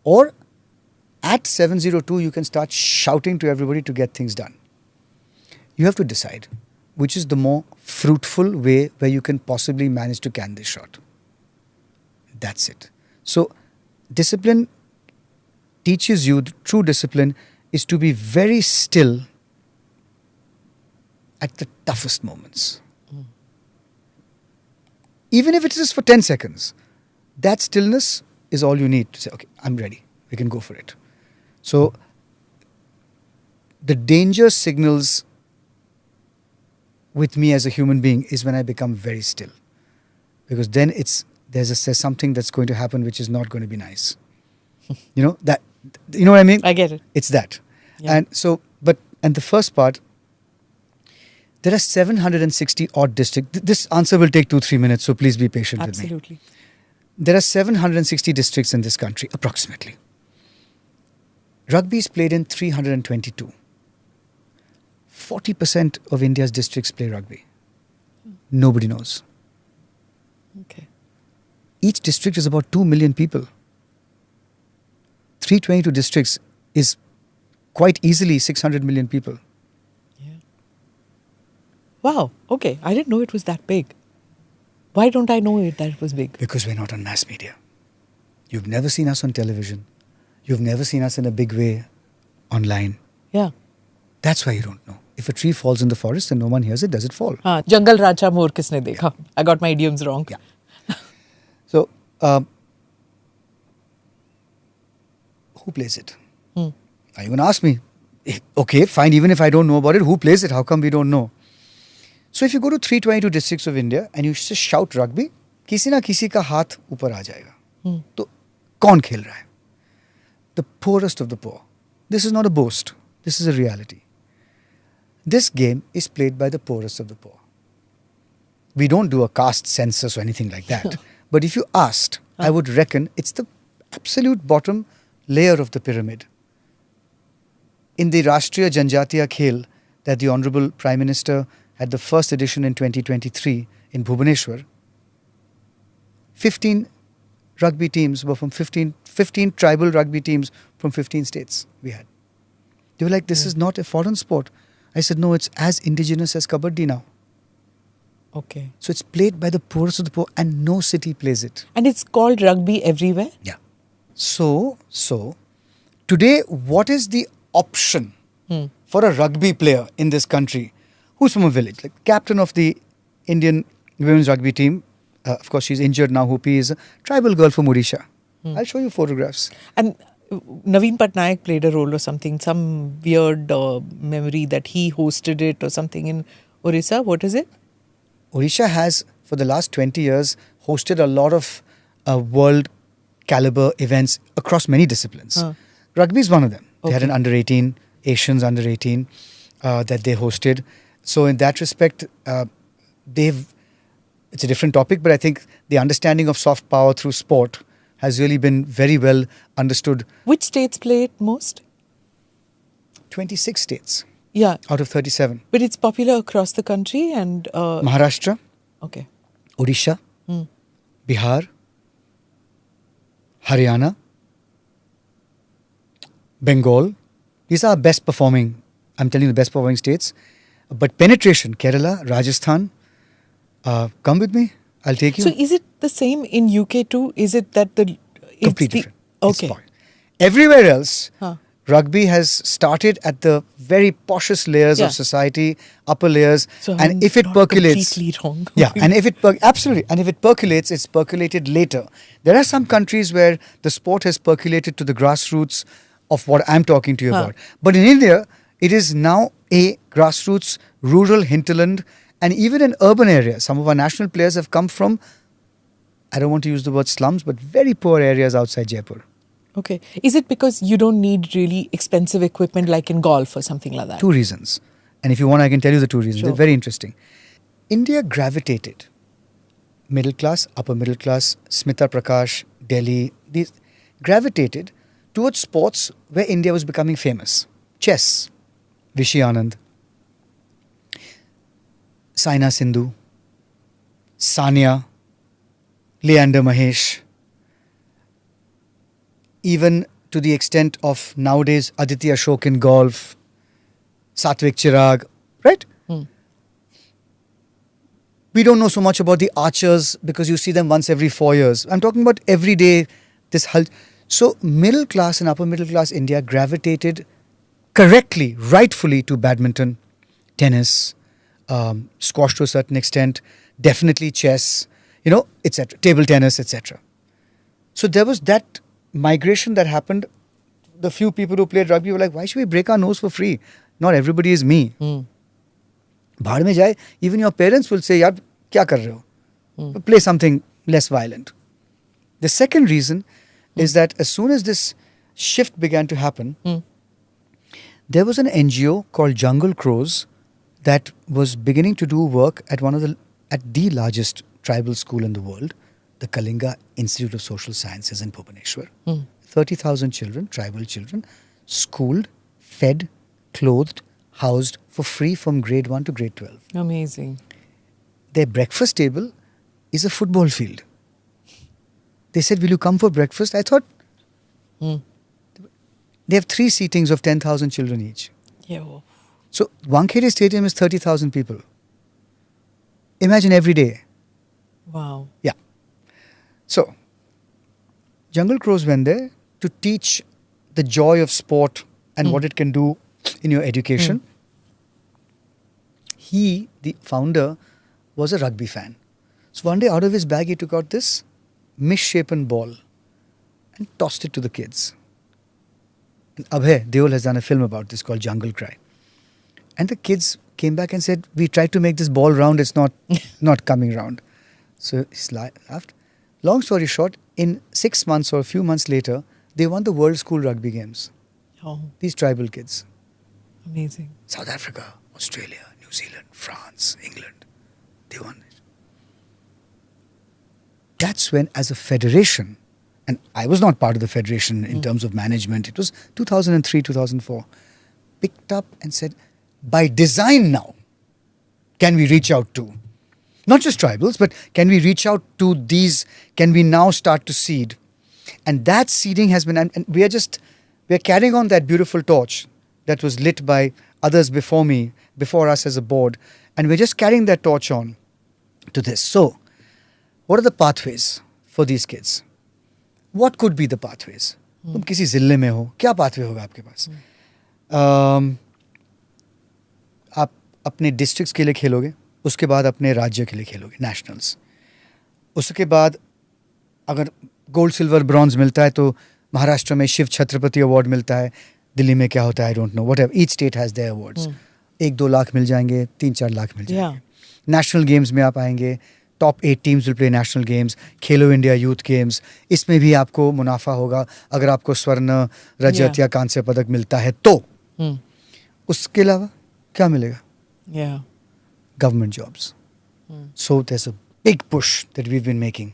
Or at 7:02, you can start shouting to everybody to get things done. You have to decide which is the more fruitful way where you can possibly manage to can this shot. That's it. So discipline teaches you, true discipline is to be very still at the toughest moments. Even if it is just for 10 seconds, that stillness is all you need to say, okay, I'm ready. We can go for it. So the danger signals with me as a human being is when I become very still. Because then there's something that's going to happen which is not going to be nice. You know what I mean? I get it. It's that. Yeah. And the first part, there are 760 odd districts. This answer will take 2-3 minutes, so please be patient with me. Absolutely. There are 760 districts in this country, approximately. Rugby is played in 322. 40% of India's districts play rugby. Nobody knows. Okay. Each district is about 2 million people. 322 districts is quite easily 600 million people. Yeah. Wow. Okay. I didn't know it was that big. Why don't I know that it was big? Because we're not on mass media. You've never seen us on television. You've never seen us in a big way online. Yeah. That's why you don't know. If a tree falls in the forest and no one hears it, does it fall? Jungle Raja Moor kisne dekha? I got my idioms wrong. Yeah. So, who plays it? Are you going to ask me? Okay, fine. Even if I don't know about it, who plays it? How come we don't know? So if you go to 322 districts of India and you just shout rugby, किसी ना किसी का हाथ ऊपर आ जाएगा. So कौन खेल रहा है? The poorest of the poor. This is not a boast. This is a reality. This game is played by the poorest of the poor. We don't do a caste census or anything like that. But if you asked, I would reckon it's the absolute bottom layer of the pyramid. In the Rashtriya Janjatiya Khel that the Honorable Prime Minister had the first edition in 2023 in Bhubaneswar, 15 rugby teams were from 15 tribal rugby teams from 15 states we had. They were like, this is not a foreign sport. I said, no, it's as indigenous as Kabaddi now. Okay. So it's played by the poorest of the poor and no city plays it. And it's called rugby everywhere? Yeah. So today, what is the option for a rugby player in this country who's from a village? Like captain of the Indian women's rugby team, of course she's injured now, Hoopi is a tribal girl from Odisha. I'll show you photographs. And Naveen Patnaik played a role or something, some weird memory that he hosted it or something in Orissa. What is it? Odisha has, for the last 20 years, hosted a lot of world caliber events across many disciplines. Rugby is one of them. They had an under-18, Asians under-18 that they hosted. So in that respect, it's a different topic, but I think the understanding of soft power through sport has really been very well understood. Which states play it most? 26 states. Yeah. Out of 37. But it's popular across the country and... Maharashtra. Okay. Odisha. Bihar. Haryana. Bengal. These are best performing, I'm telling you, the best performing states. But penetration, Kerala, Rajasthan. Come with me. I'll take you. So is it the same in UK too? Is it that the... Completely different. Okay. Everywhere else, rugby has started at the very poshest layers of society, upper layers. So and if it percolates... completely wrong. Yeah, and if it... absolutely. And if it percolates, it's percolated later. There are some countries where the sport has percolated to the grassroots of what I'm talking to you about. But in India, it is now a grassroots, rural hinterland, and even in urban areas. Some of our national players have come from, I don't want to use the word slums, but very poor areas outside Jaipur. Okay. Is it because you don't need really expensive equipment like in golf or something like that? 2 reasons. And if you want, I can tell you the 2 reasons. Sure. They're very interesting. India gravitated, middle class, upper middle class, Smita Prakash, Delhi, these gravitated towards sports where India was becoming famous. Chess, Vishy Anand, Saina Sindhu, Sania, Leander Mahesh, even to the extent of nowadays Aditya Ashok in golf, Satwik Chirag, right? We don't know so much about the archers because you see them once every 4 years. I'm talking about every day. So middle class and upper middle class India gravitated correctly, rightfully to badminton, tennis, squash to a certain extent, definitely chess, etc., table tennis, etc. So there was that migration that happened. The few people who played rugby were like, why should we break our nose for free? Not everybody is me. Bhaad mein jaye, even your parents will say, yaar, kya kar rahe ho? Play something less violent. The second reason is that as soon as this shift began to happen, there was an NGO called Jungle Crows that was beginning to do work at the largest tribal school in the world, the Kalinga Institute of Social Sciences in Bhubaneswar. 30,000 children, tribal children, schooled, fed, clothed, housed for free from grade 1 to grade 12. Amazing. Their breakfast table is a football field. They said, will you come for breakfast? I thought, they have 3 seatings of 10,000 children each. Yeah. So, Wankhede Stadium is 30,000 people. Imagine every day. Wow. Yeah. So, Jungle Crows went there to teach the joy of sport and what it can do in your education. He, the founder, was a rugby fan. So one day out of his bag he took out this misshapen ball and tossed it to the kids. And Abhay Deol has done a film about this called Jungle Cry. And the kids came back and said, we tried to make this ball round, it's not coming round. So he laughed. Long story short, in 6 months or a few months later, they won the World School Rugby Games. Oh, These tribal kids. amazing. South Africa, Australia, New Zealand, France, England. They won it. That's when, as a federation, and I was not part of the federation in terms of management, it was 2003, 2004, picked up and said, by design now, can we reach out to, not just tribals, but can we reach out to these, can we now start to seed? And that seeding has been, and we are carrying on that beautiful torch that was lit by others before me, before us as a board, and we're just carrying that torch on to this. So, what are the pathways for these kids? What could be the pathways? तुम किसी जिले में हो, क्या pathway होगा आपके पास? आप अपने डिस्ट्रिक्ट्स के लिए खेलोगे, उसके बाद अपने राज्य के लिए खेलोगे, नेशनल्स. उसके बाद अगर गोल्ड सिल्वर ब्रॉन्ज मिलता है तो महाराष्ट्र में शिव छत्रपति अवार्ड मिलता है, दिल्ली में क्या होता है I don't know, whatever, each state has their awards. 1-2 lakh मिल जाएंगे, 3-4 लाख मिल जाएंगे. नेशनल गेम्स में आप आएंगे, top 8 teams will play national games, Khelo India youth games, इसमें भी आपको मुनाफा होगा अगर आपको स्वर्ण, रजत या कांस्य पदक मिलता है तो. उसके अलावा क्या मिलेगा? Government jobs. So there's a big push that we've been making.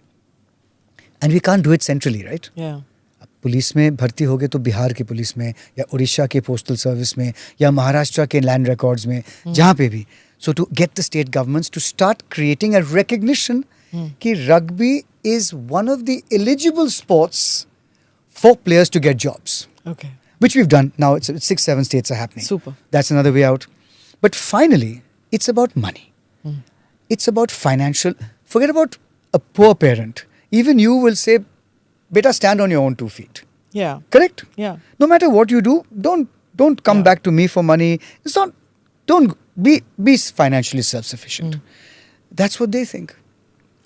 And we can't do it centrally, right? Yeah. Police में भर्ती होगे तो बिहार के पुलिस में या उड़ीसा के पोस्टल सर्विस में या महाराष्ट्र के लैंड रिकॉर्ड्स में, जहाँ पे भी. So to get the state governments to start creating a recognition कि rugby is one of the eligible sports for players to get jobs. Okay. Which we've done. Now it's 6-7 states are happening. Super. That's another way out. But finally, it's about money. It's about financial. Forget about a poor parent. Even you will say, beta, stand on your own 2 feet. Yeah. Correct? Yeah. No matter what you do, don't come back to me for money. It's not, don't be financially self-sufficient. That's what they think.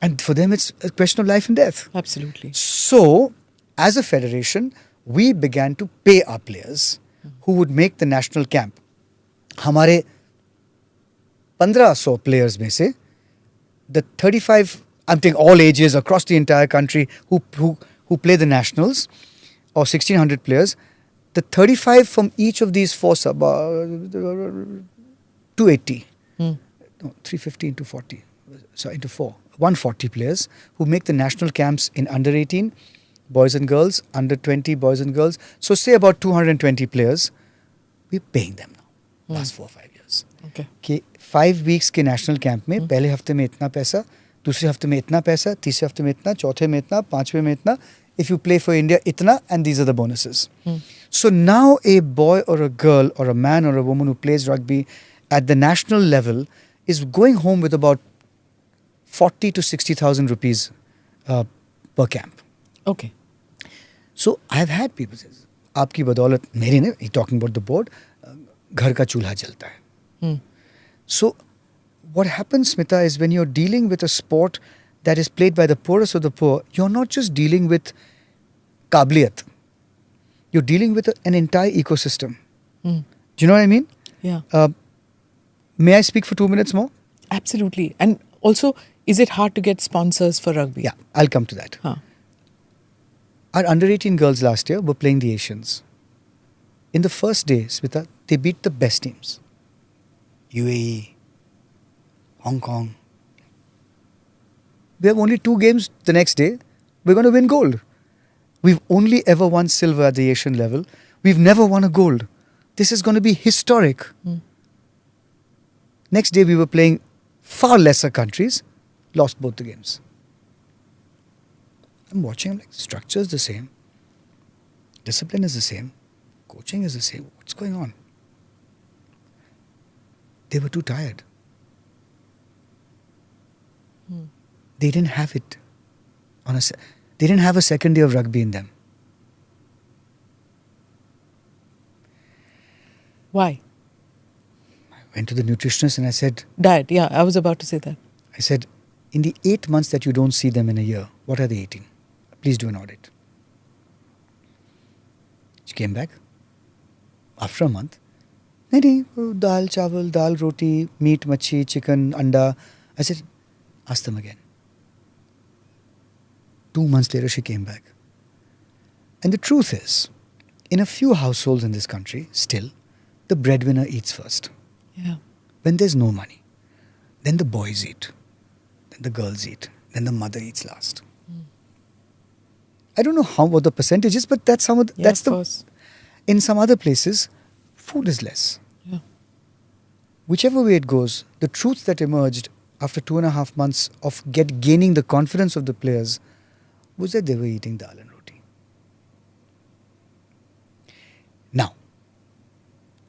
And for them, it's a question of life and death. Absolutely. So, as a federation, we began to pay our players who would make the national camp. हमारे 1500 players में से, the 35, I'm taking all ages across the entire country who play the nationals, or 1600 players, the 35 from each of these four 280, no, 350 into 40, so into 4, 140 players who make the national camps in under 18 boys and girls, under 20 boys and girls. So say about 220 players, we're paying them now, last 4 or 5 years. Okay. कि 5 weeks के national camp में पहले हफ्ते में इतना पैसा, दूसरे हफ्ते में इतना पैसा, तीसरे हफ्ते में इतना, चौथे में इतना, पांचवें में इतना. If you play for India, itna, and these are the bonuses. So now a boy or a girl or a man or a woman who plays rugby at the national level is going home with about 40 to 60,000 rupees per camp. Okay. So I've had people say, "Aapki badaulat, meri ne," he talking about the board, ghar ka chulha jalta hai. So what happens, Smita, is when you're dealing with a sport that is played by the poorest of the poor, you're not just dealing with kabiliyat. You're dealing with an entire ecosystem. Do you know what I mean? Yeah. May I speak for 2 minutes more? Absolutely. And also, is it hard to get sponsors for rugby? Yeah, I'll come to that. Our under 18 girls last year were playing the Asians. In the first day, Smita, they beat the best teams. UAE, Hong Kong. We have only 2 games the next day. We're going to win gold. We've only ever won silver at the Asian level. We've never won a gold. This is going to be historic. Next day we were playing far lesser countries, lost both the games. I'm watching, I'm like, structure is the same. Discipline is the same. Coaching is the same. What's going on? They were too tired. They didn't have it. They didn't have a second day of rugby in them. Why? I went to the nutritionist and I said... Diet, yeah, I was about to say that. I said, in the 8 months that you don't see them in a year, what are they eating? Please do an audit. She came back. After a month, nahi, dal, chawal, dal, roti, meat, machi, chicken, anda. I said, ask them again. 2 months later, she came back. And the truth is, in a few households in this country, still, the breadwinner eats first. Yeah. When there's no money, then the boys eat, then the girls eat, then the mother eats last. I don't know what the percentage is, but that's Of the. course. In some other places, food is less. Yeah. Whichever way it goes, the truth that emerged after 2.5 months of gaining the confidence of the players was that they were eating dal and roti. Now,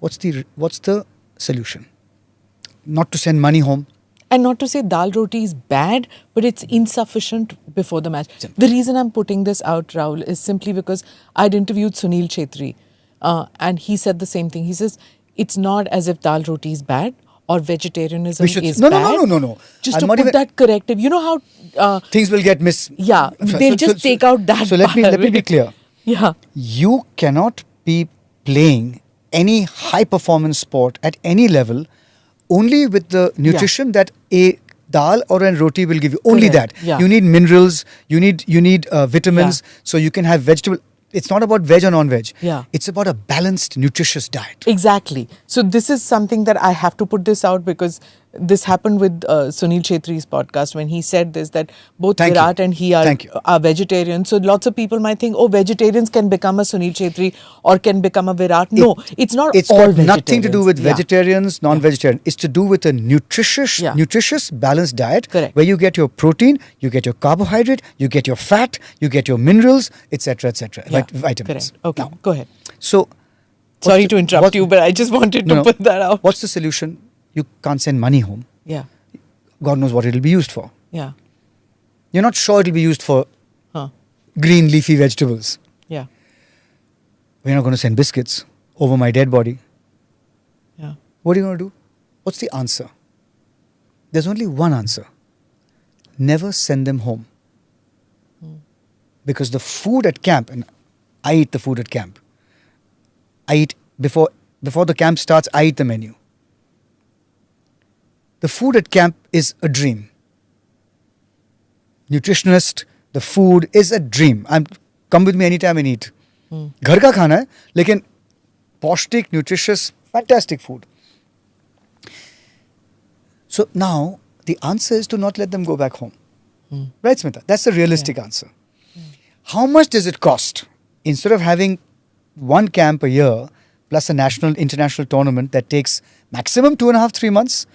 what's the solution? Not to send money home. And not to say dal roti is bad, but it's insufficient before the match. Simple. The reason I'm putting this out, Rahul, is simply because I'd interviewed Sunil Chhetri and he said the same thing. He says, it's not as if dal roti is bad or vegetarianism is no, bad. No. Just I'm to not put even- that corrective. You know how... Things will get yeah, they'll just take out that So let me part, be right? clear. Yeah. You cannot be playing any high performance sport at any level only with the nutrition that a dal or a roti will give you. Only Correct. that. Yeah. You need minerals, you need vitamins, so you can have vegetable. It's not about veg or non-veg. Yeah. It's about a balanced, nutritious diet. Exactly. So this is something that I have to put this out because this happened with Sunil Chhetri's podcast when he said this, that both Thank Virat you. and he Thank you. are vegetarians. So lots of people might think, oh, vegetarians can become a Sunil Chhetri or can become a Virat. No, it's not It's all got nothing to do with vegetarians. Yeah. vegetarians, non-vegetarian. It's to do with a nutritious, balanced diet. Correct. Where you get your protein, you get your carbohydrate, you get your fat, you get your minerals, etc., etc. Yeah. Vitamins. Correct. Okay, Now, go ahead. so, Sorry to interrupt you, but I just wanted to put that out. What's the solution? You can't send money home. Yeah. God knows what it'll be used for. Yeah. You're not sure it'll be used for Huh. green leafy vegetables. Yeah. We're not going to send biscuits over my dead body. Yeah. What are you going to do? What's the answer? There's only one answer. Never send them home. Because the food at camp, and I eat the food at camp. I eat before the camp starts, I eat the menu. The food at camp is a dream. Nutritionist, the food is a dream. Come with me anytime and eat. घर का खाना है, लेकिन पौष्टिक, nutritious, fantastic food. So now the answer is to not let them go back home. Right, Smita? That's the realistic answer. How much does it cost? Instead of having one camp a year plus a national, international tournament that takes maximum 2.5-3 months,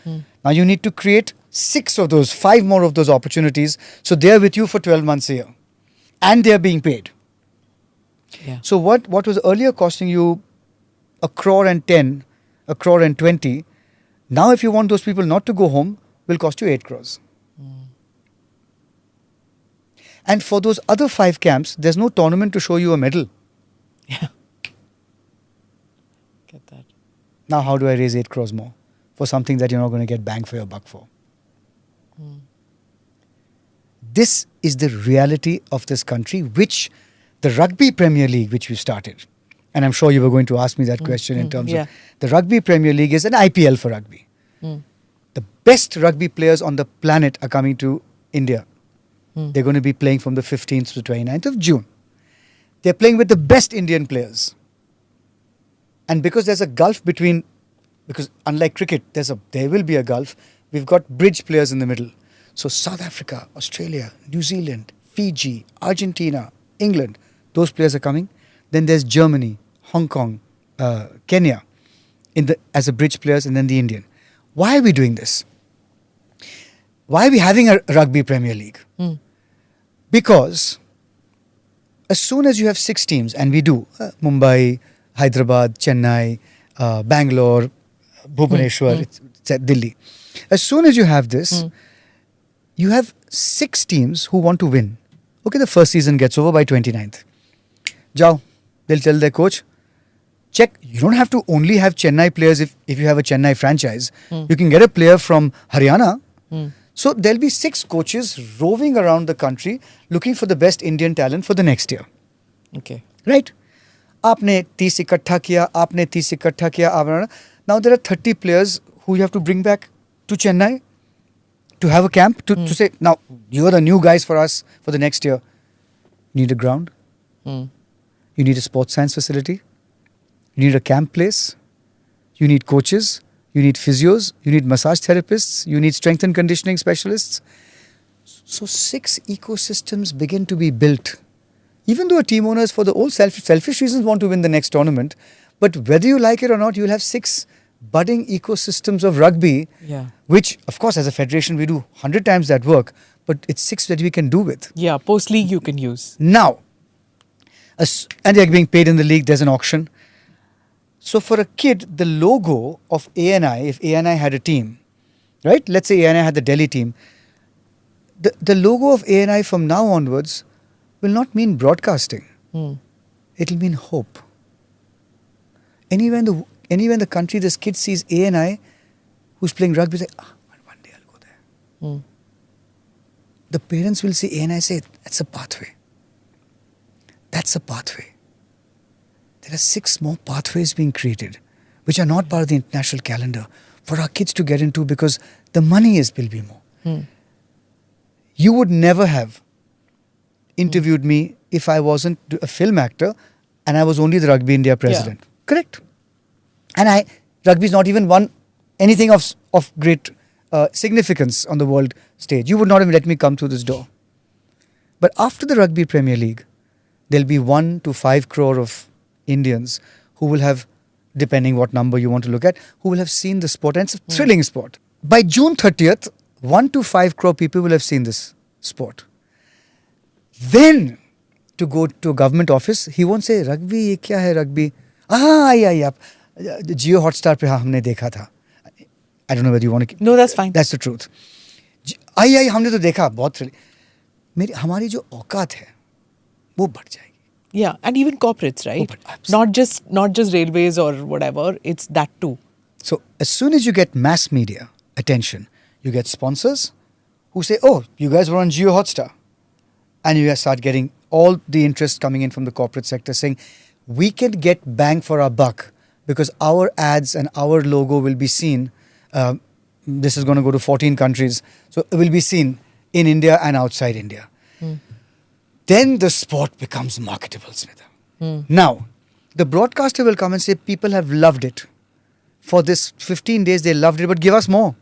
now you need to create 5 more of those opportunities. So they're with you for 12 months a year. And they're being paid. Yeah. So what was earlier costing you 1.10 crore, 1.20 crore, now if you want those people not to go home, will cost you 8 crores. And for those other 5 camps, there's no tournament to show you a medal. Yeah. Get that. Now how do I raise 8 crores more for something that you're not going to get bang for your buck for? This is the reality of this country, which the Rugby Premier League, which we started, and I'm sure you were going to ask me that question in terms of the Rugby Premier League is an IPL for rugby. The best rugby players on the planet are coming to India. They're going to be playing from the 15th to 29th of June. They're playing with the best Indian players. And because there's a gulf between, because unlike cricket, there will be a gulf, we've got bridge players in the middle. So South Africa, Australia, New Zealand, Fiji, Argentina, England, those players are coming. Then there's Germany, Hong Kong, Kenya as a bridge players, and then the Indian. Why are we doing this? Why are we having a Rugby Premier League? Because as soon as you have 6 teams, and we do, Mumbai, Hyderabad, Chennai, Bangalore, Bhubaneswar, Delhi. As soon as you have this, you have 6 teams who want to win. Okay, the first season gets over by 29th. Jao, they'll tell their coach, check, you don't have to only have Chennai players if you have a Chennai franchise. You can get a player from Haryana. So there'll be 6 coaches roving around the country looking for the best Indian talent for the next year. Okay. Right? आपने 30 इकट्ठा किया, आपने 30 इकट्ठा किया. Now there are 30 players who you have to bring back to Chennai to have a camp to say, now you are the new guys for us for the next year. You need a ground. Mm. You need a sports science facility. You need a camp place. You need coaches. You need physios. You need massage therapists. You need strength and conditioning specialists. So 6 ecosystems begin to be built. Even though team owners for the old selfish reasons want to win the next tournament, but whether you like it or not, you'll have 6 budding ecosystems of rugby, which of course as a federation we do 100 times that work, but it's 6 that we can do with. Yeah, post-league you can use. Now, and they're being paid in the league, there's an auction. So for a kid, the logo of ANI, if ANI had a team, right? Let's say ANI had the Delhi team. The logo of ANI from now onwards will not mean broadcasting. It'll mean hope. Anywhere in the country this kid sees ANI who's playing rugby, say, one day I'll go there. The parents will see ANI, say, that's a pathway. That's a pathway. There are 6 more pathways being created, which are not part of the international calendar for our kids to get into because the money will be more. You would never have interviewed me if I wasn't a film actor and I was only the Rugby India president. Yeah. Correct. And rugby's not even won anything of great significance on the world stage. You would not have let me come through this door. But after the Rugby Premier League, there'll be 1 to 5 crore of Indians who will have, depending what number you want to look at, who will have seen the sport. And it's a thrilling sport. By June 30th, 1 to 5 crore people will have seen this sport. Then, to go to a government office, he won't say, rugby, ye kya hai rugby? Yeah. Jio Hotstar pe humne dekha tha. I don't know whether you want to... No, that's fine. That's the truth. हमने तो देखा बहुत thrilling. हमारी जो औकात है वो बढ़ जाएगी. Yeah, and even corporates, right? Not just railways or whatever, it's that too. So as soon as you get mass media attention, you get sponsors who say, oh, you guys were on Jio Hotstar. And you guys start getting all the interest coming in from the corporate sector saying, we can get bang for our buck because our ads and our logo will be seen. This is going to go to 14 countries. So it will be seen in India and outside India. Then the sport becomes marketable, Smita. Now, the broadcaster will come and say, people have loved it. For this 15 days, they loved it, but give us more.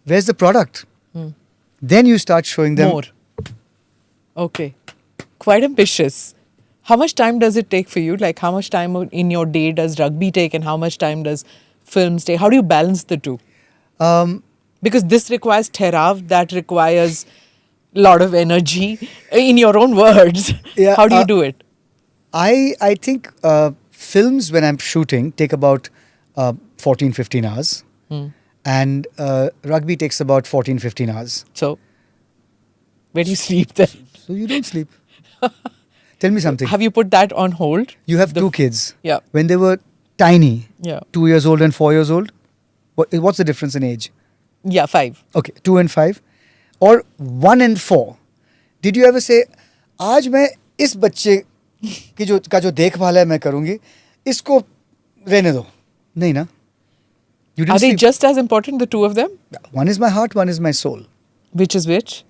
Where's the product? Then you start showing them. More. Okay. Quite ambitious. How much time does it take for you? Like how much time in your day does rugby take and how much time does films take? How do you balance the two? Because this requires therav, that requires a lot of energy. In your own words, yeah, how do you do it? I think films when I'm shooting take about 14-15 hours. And rugby takes about 14-15 hours. So, where do you sleep then? So you don't sleep. Tell me something. Have you put that on hold? You have 2 kids. Yeah. When they were tiny, 2 years old and 4 years old, what's the difference in age? Yeah, 5. Okay, 2 and 5. Or 1 and 4. Did you ever say, आज मैं इस बच्चे की जो देखभाल है मैं करूँगी, इसको रहने दो? नहीं ना? Are they just as important, the two of them? One is my heart, one is my soul. Which is which?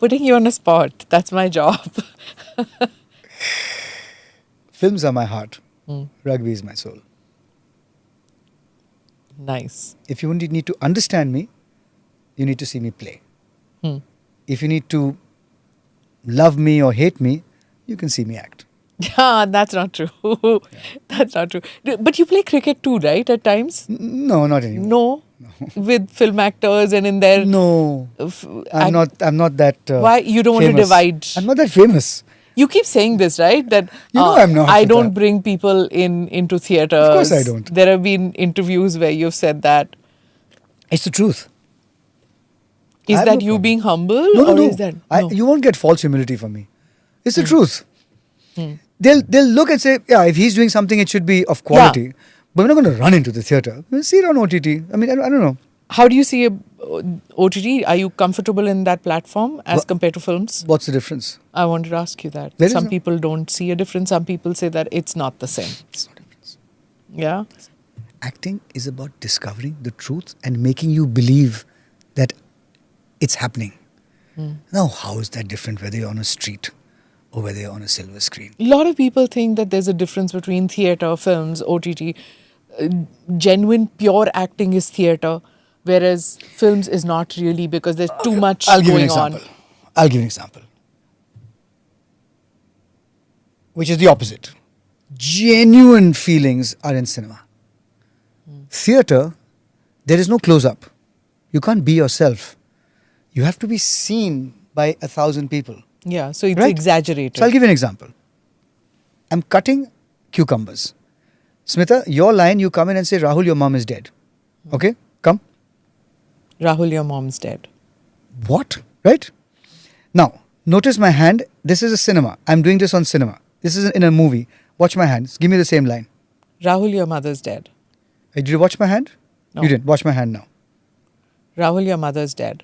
Putting you on a spot. That's my job. Films are my heart. Rugby is my soul. Nice. If you need to understand me, you need to see me play. If you need to love me or hate me, you can see me act. Yeah, that's not true. That's not true. But you play cricket too, right, at times? No, not anymore. No? With film actors and in their... No. I'm not that why? You don't famous. Want to divide... I'm not that famous. You keep saying this, right? That I'm not. I don't bring people into theatres. Of course I don't. There have been interviews where you've said that. It's the truth. Is that you being humble? No. Is that, no? You won't get false humility from me. It's the truth. They'll look and say, yeah, if he's doing something, it should be of quality. Yeah. But we're not going to run into the theatre. We'll see it on OTT. I mean, I don't know. How do you see OTT? Are you comfortable in that platform as compared to films? What's the difference? I wanted to ask you that. Some people don't see a difference. Some people say that it's not the same. It's not a difference. Yeah? Acting is about discovering the truth and making you believe that it's happening. Now, how is that different whether you're on a street over there on a silver screen. A lot of people think that there's a difference between theatre, films, OTT. Genuine, pure acting is theatre, whereas films is not really because there's too much I'll give you an going example. on. I'll give you an example. Which is the opposite. Genuine feelings are in cinema. Theatre, there is no close-up. You can't be yourself. You have to be seen by 1,000 people. Yeah, so it's Right? exaggerated. So I'll give you an example. I'm cutting cucumbers. Smita, your line, you come in and say, Rahul, your mom is dead. Okay? Come. Rahul, your mom's dead. What? Right? Now, notice my hand. This is a cinema. I'm doing this on cinema. This is in a movie. Watch my hands. Give me the same line. Rahul, your mother's dead. Did you watch my hand? No. You didn't. Watch my hand now. Rahul, your mother's dead.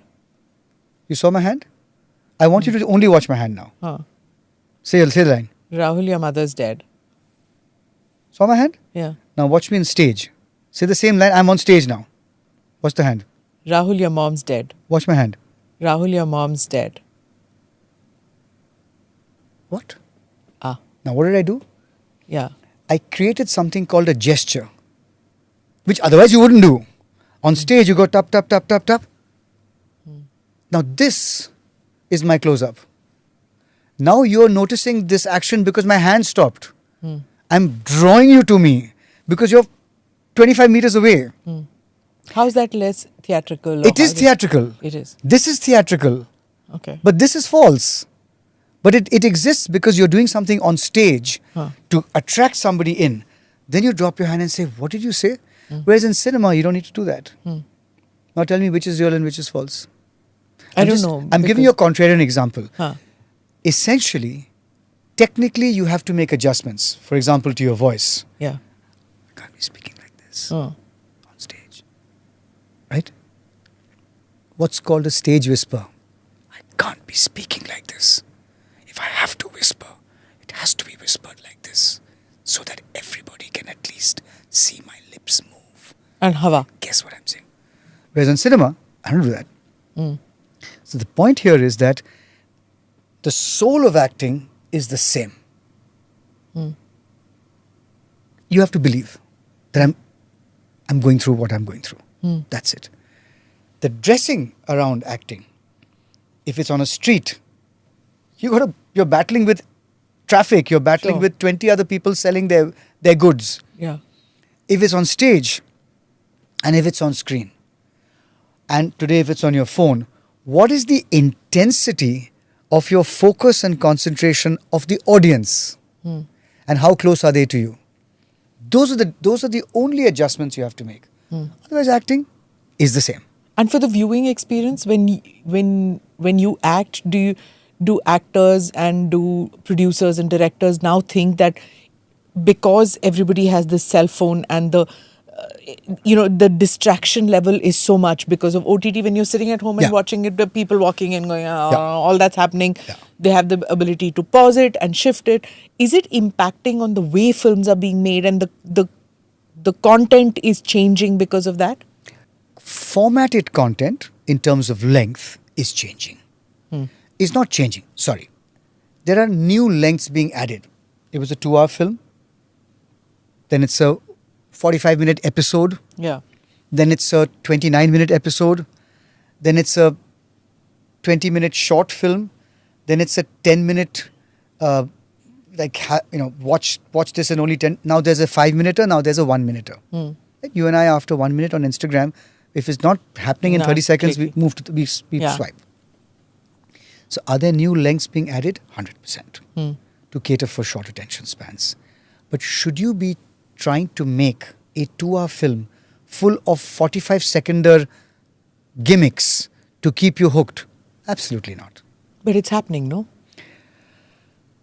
You saw my hand? I want you to only watch my hand now. Huh. Say the line. Rahul, your mother's dead. Saw my hand? Yeah. Now watch me on stage. Say the same line. I'm on stage now. Watch the hand. Rahul, your mom's dead. Watch my hand. Rahul, your mom's dead. What? Ah, Now what did I do? yeah. I created something called a gesture, which otherwise you wouldn't do. On stage, you go tap, tap, tap, tap, tap. Now this is my close-up. Now you're noticing this action because my hand stopped. I'm drawing you to me because you're 25 meters away. How's that less theatrical? It is theatrical. It is. This is theatrical. Okay. But this is false. But it exists because you're doing something on stage to attract somebody in. Then you drop your hand and say, what did you say? Whereas in cinema, you don't need to do that. Now tell me which is real and which is false. I don't know. I'm giving you a contrarian example. Huh. Essentially, technically, you have to make adjustments. For example, to your voice. Yeah. I can't be speaking like this Oh. on stage. Right? What's called a stage whisper. I can't be speaking like this. If I have to whisper, it has to be whispered like this so that everybody can at least see my lips move. And Hava. Guess what I'm saying? Whereas in cinema, I don't do that. So the point here is that the soul of acting is the same. You have to believe that I'm going through what I'm going through. That's it. The dressing around acting, if it's on a street, you're battling with traffic, you're battling Sure. with 20 other people selling their goods. Yeah. If it's on stage and if it's on screen, and today if it's on your phone, what is the intensity of your focus and concentration of the audience? And how close are they to you? Those are the only adjustments you have to make. Otherwise, acting is the same. And for the viewing experience, when you act, do actors and do producers and directors now think that because everybody has this cell phone and the distraction level is so much because of OTT, when you're sitting at home and Yeah. watching it, the people walking in going, Yeah. all that's happening, Yeah. they have the ability to pause it and shift it. Is it impacting on the way films are being made and the content is changing because of that? Formatted content in terms of length is changing. It's not changing. Sorry. There are new lengths being added. It was a 2-hour film. Then it's a 45-minute episode. Yeah. Then it's a 29-minute episode. Then it's a 20-minute short film. Then it's a 10-minute, watch this in only 10. Now there's a 5-minuter. Now there's a 1-minuter. Like you and I, after 1 minute on Instagram, if it's not happening in No, 30 seconds, click. we move to we Yeah. swipe. So are there new lengths being added? 100% to cater for short attention spans. But should you be trying to make a 2-hour film full of 45-seconder gimmicks to keep you hooked? Absolutely not. But it's happening, no?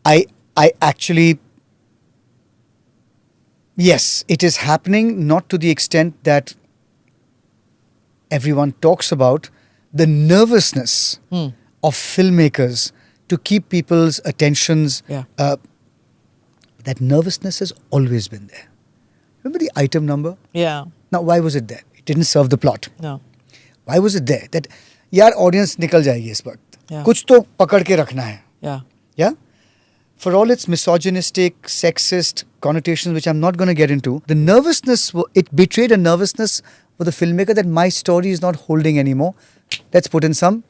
I actually, yes, it is happening, not to the extent that everyone talks about. The nervousness of filmmakers to keep people's attentions, Yeah. that nervousness has always been there. Remember the item number? Yeah. Now, why was it there? It didn't serve the plot. No. Why was it there? That, यार audience निकल जाएगी इस वक्त. Yeah. कुछ तो पकड़ के रखना है. Yeah. Yeah? for all its misogynistic, sexist connotations, which I'm not going to get into, the nervousness, it betrayed a nervousness for the filmmaker that my story is not holding anymore. Let's put in some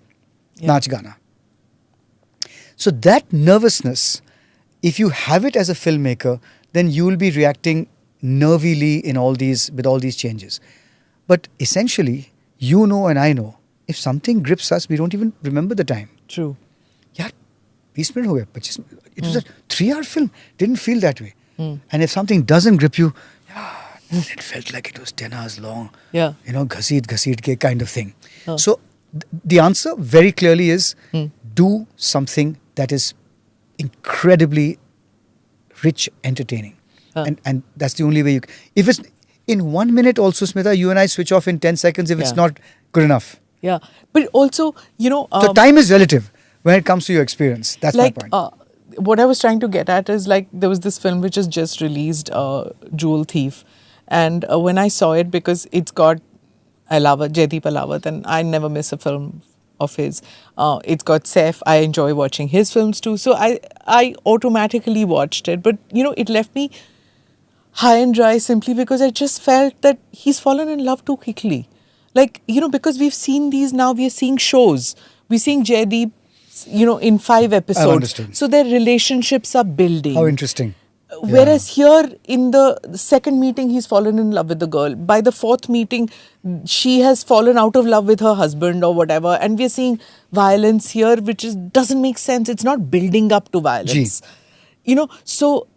Naach Gana. So that nervousness, if you have it as a filmmaker, then you will be reacting nervily with all these changes. But essentially, you know and I know, if something grips us, we don't even remember the time. True. Yeah, 20 minutes ho gaye, 25 minutes. It was a 3-hour film. Didn't feel that way. And if something doesn't grip you, it felt like it was 10 hours long. Yeah. Ghaseet ke kind of thing. So the answer very clearly is do something that is incredibly rich, entertaining. And that's the only way you can. If it's in 1 minute also, Smita, you and I switch off in 10 seconds if it's not good enough. Yeah. But also, so time is relative when it comes to your experience. That's my point. What I was trying to get at is like there was this film which is just released, Jewel Thief. And when I saw it, because it's got Jaideep Ahlawat, and I never miss a film of his. It's got Saif. I enjoy watching his films too. So I automatically watched it. But, it left me high and dry simply because I just felt that he's fallen in love too quickly. Like, because we've seen these now, we are seeing shows. We're seeing Jaideep, in 5 episodes. I understand. So their relationships are building. How interesting. Whereas here in the second meeting, he's fallen in love with the girl. By the 4th meeting, she has fallen out of love with her husband or whatever. And we're seeing violence here, which doesn't make sense. It's not building up to violence. So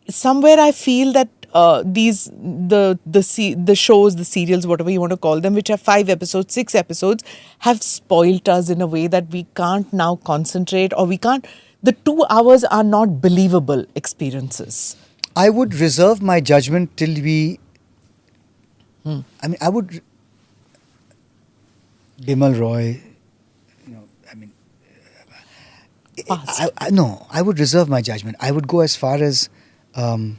somewhere I feel that the shows, the serials, whatever you want to call them, which have 5 episodes, 6 episodes, have spoilt us in a way that we can't now concentrate, or the 2 hours are not believable experiences. I would reserve my judgment till we... I mean, I would... Bimal Roy, I would reserve my judgment. I would go as far as... I'm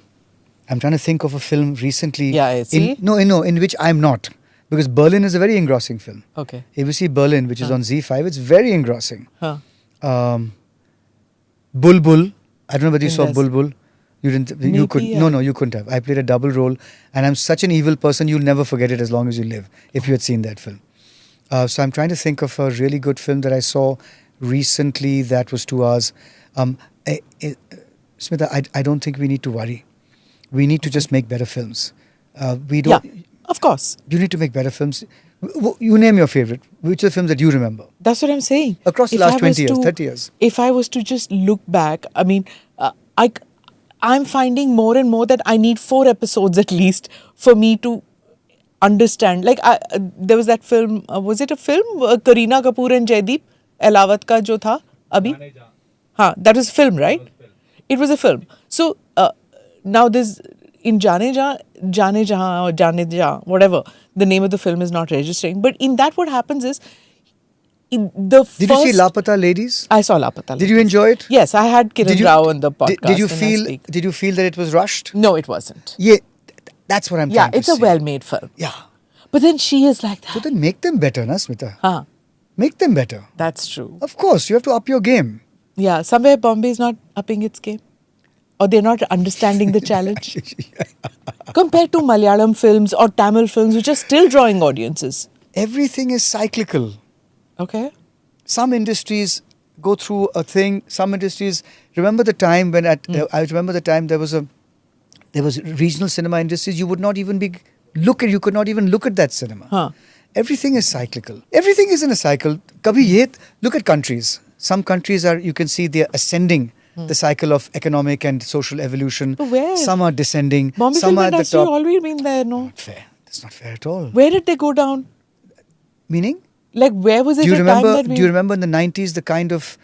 trying to think of a film recently. Yeah, I see. In which I'm not. Because Berlin is a very engrossing film. Okay. If you see Berlin, which is on Z5, it's very engrossing. Bulbul. I don't know whether you saw Bulbul. You didn't. You could. Yeah. No, you couldn't have. I played a double role, and I'm such an evil person. You'll never forget it as long as you live. If you had seen that film. So I'm trying to think of a really good film that I saw recently that was 2 hours. Smita, I don't think we need to worry. We need to just make better films. We don't. Yeah, of course. You need to make better films. You name your favorite. Which are the films that you remember? That's what I'm saying. Across the last 20 years, 30 years. If I was to just look back, I mean, I'm finding more and more that I need 4 episodes at least for me to understand. Like, there was that film, was it a film? Kareena Kapoor and Jaideep Ahlawat ka jo tha, abhi? That was a film, right? It was a film. So, now there's in Jaane Jahan or Jaane Jahan, whatever, the name of the film is not registering. But in that, what happens is, Did you see Lapata Ladies? I saw Lapata Ladies. Did you enjoy it? Yes, I had Kiran Rao on the podcast. Did you feel that it was rushed? No, it wasn't. Yeah, that's what I'm trying to say. Yeah, it's a well-made film. Yeah. But then she is like that. So then make them better, na, Smita? Make them better. That's true. Of course, you have to up your game. Yeah, somewhere Bombay is not upping its game. Or they're not understanding the challenge. Compared to Malayalam films or Tamil films, which are still drawing audiences. Everything is cyclical. Okay. Some industries go through a thing. Some industries... Remember the time when I remember the time there was regional cinema industries. You would not even you could not even look at that cinema. Everything is cyclical. Everything is in a cycle. Look at countries. Some countries you can see they're ascending the cycle of economic and social evolution. But where? Some are descending. Bombay some film are at the industry top. always been there, no? Not fair. That's not fair at all. Where did they go down? Meaning? Like, where was it? Do you remember in the 90s the kind of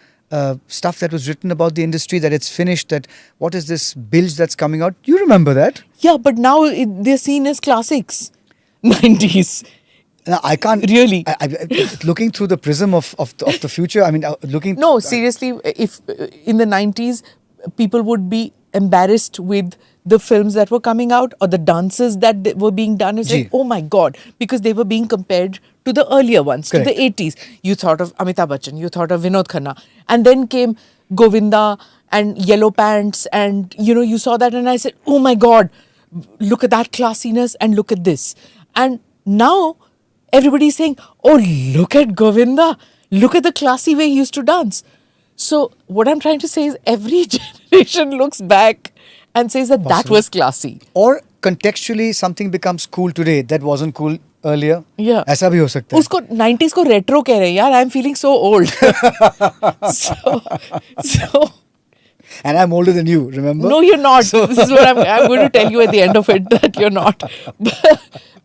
stuff that was written about the industry, that it's finished, that what is this bilge that's coming out? You remember that? Yeah, but now they're seen as classics. 90s. Now, I can't... Really? Looking through the prism of the future, I mean, looking... No, seriously, if in the 90s, people would be embarrassed with the films that were coming out or the dances that were being done. It's like, oh my God, because they were being compared to the earlier ones, Correct. To the 80s. You thought of Amitabh Bachchan, you thought of Vinod Khanna. And then came Govinda and yellow pants, and you saw that, and I said, oh my God, look at that classiness and look at this. And now everybody's saying, oh, look at Govinda, look at the classy way he used to dance. So what I'm trying to say is every generation looks back and says that that was classy. Or contextually something becomes cool today that wasn't cool earlier. Yeah. ऐसा भी हो सकता है. उसको 90s को retro कह रहे हैं यार. I'm feeling so old. so And I'm older than you, remember? No, you're not. This is what I'm going to tell you at the end of it, that you're not.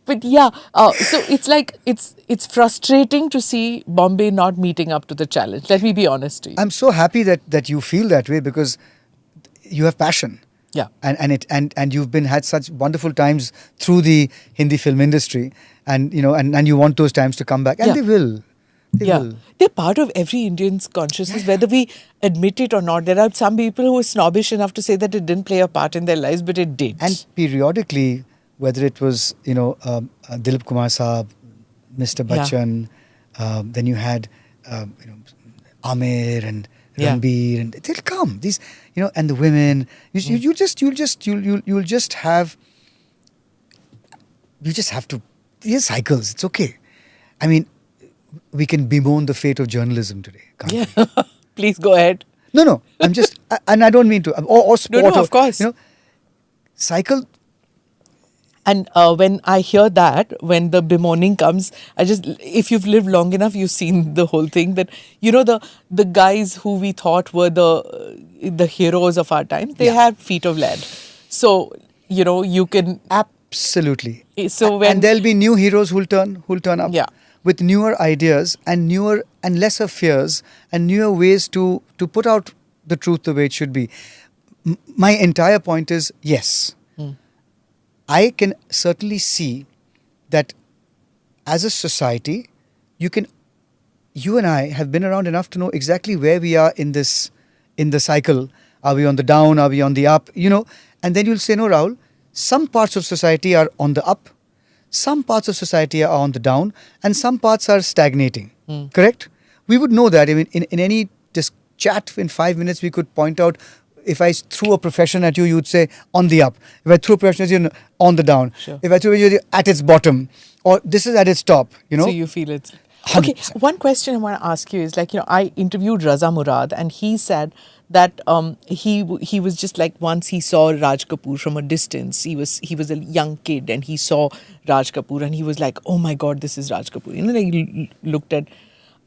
But yeah, so it's like, it's frustrating to see Bombay not meeting up to the challenge. Let me be honest to you. I'm so happy that you feel that way, because you have passion. Yeah. And you've had such wonderful times through the Hindi film industry, and you want those times to come back, and Yeah. they will. They Yeah, will. they're part of every Indian's consciousness, whether we admit it or not. There are some people who are snobbish enough to say that it didn't play a part in their lives, but it did. And periodically, whether it was Dilip Kumar Saab, Mr. Yeah. Bachchan, then you had Amir and Yeah. Ranbir, and they'll come. These and the women. You'll just have. You just have to. These cycles. It's okay. I mean, we can bemoan the fate of journalism today, can't we? Yeah, please go ahead. No. I'm just, and I don't mean to, or sport. No, of course. Cycle. And when I hear that, when the bemoaning comes, if you've lived long enough, you've seen the whole thing. That the guys who we thought were the heroes of our time, they had feet of lead. So you can Absolutely. So and there'll be new heroes who'll turn up. Yeah. With newer ideas and newer and lesser fears and newer ways to put out the truth the way it should be. My entire point is, yes, I can certainly see that as a society, you and I have been around enough to know exactly where we are in the cycle. Are we on the down? Are we on the up? And then you'll say, no, Rahul, some parts of society are on the up. Some parts of society are on the down, and some parts are stagnating. Correct? We would know that. I mean, in any just chat in 5 minutes, we could point out, if I threw a profession at you, you'd say on the up. If I threw a profession at you, on the down. Sure. If I threw it at its bottom, or this is at its top, So you feel it's... 100%. Okay, one question I want to ask you is, I interviewed Raza Murad, and he said that he was just like, once he saw Raj Kapoor from a distance. He was a young kid, and he saw Raj Kapoor, and he was like, oh my God, this is Raj Kapoor. He looked at,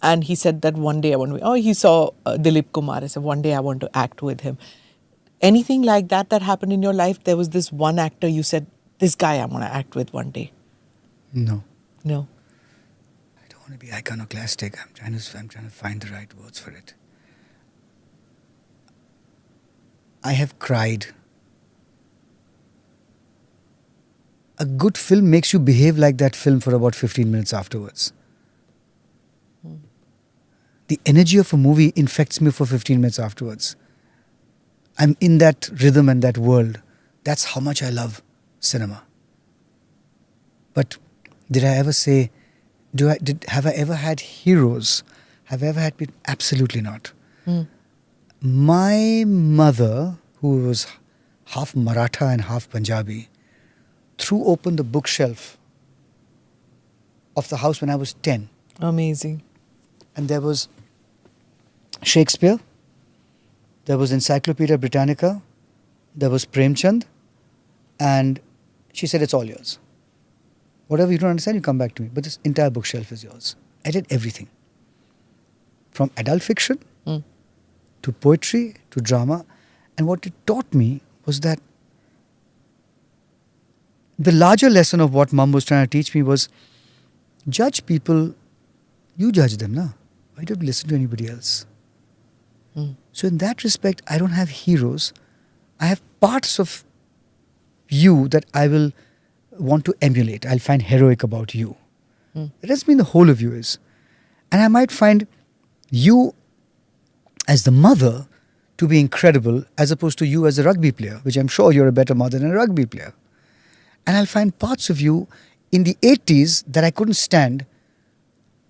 and he said that one day I want to... he saw Dilip Kumar. I said, one day I want to act with him. Anything like that happened in your life? There was this one actor you said, this guy I want to act with one day. No. No. I don't want to be iconoclastic. I'm trying to find the right words for it. I have cried. A good film makes you behave like that film for about 15 minutes afterwards. The energy of a movie infects me for 15 minutes afterwards. I'm in that rhythm and that world. That's how much I love cinema. But did I ever say, have I ever had heroes? Have I ever had people? Absolutely not. My mother, who was half Maratha and half Punjabi, threw open the bookshelf of the house when I was 10. Amazing. And there was Shakespeare, there was Encyclopedia Britannica, there was Premchand, and she said, it's all yours. Whatever you don't understand, you come back to me. But this entire bookshelf is yours. I did everything. From adult fiction to poetry to drama. And what it taught me was that the larger lesson of what Mum was trying to teach me was, judge people, you judge them, na? Why do you listen to anybody else? So in that respect, I don't have heroes. I have parts of you that I will want to emulate. I'll find heroic about you. It doesn't mean the whole of you is. And I might find you as the mother to be incredible, as opposed to you as a rugby player, which I'm sure you're a better mother than a rugby player. And I'll find parts of you in the 80s that I couldn't stand,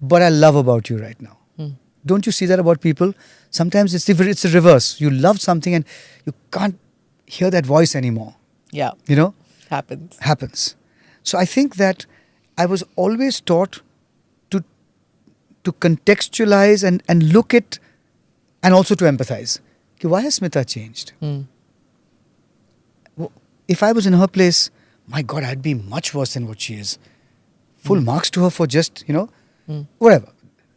but I love about you right now. don't you see that about people? Sometimes it's the reverse. You love something and you can't hear that voice anymore. Yeah. You know? Happens. So I think that I was always taught to contextualize and look at, and also to empathize. Okay, why has Smita changed? If I was in her place, my God, I'd be much worse than what she is. Full marks to her for just, whatever.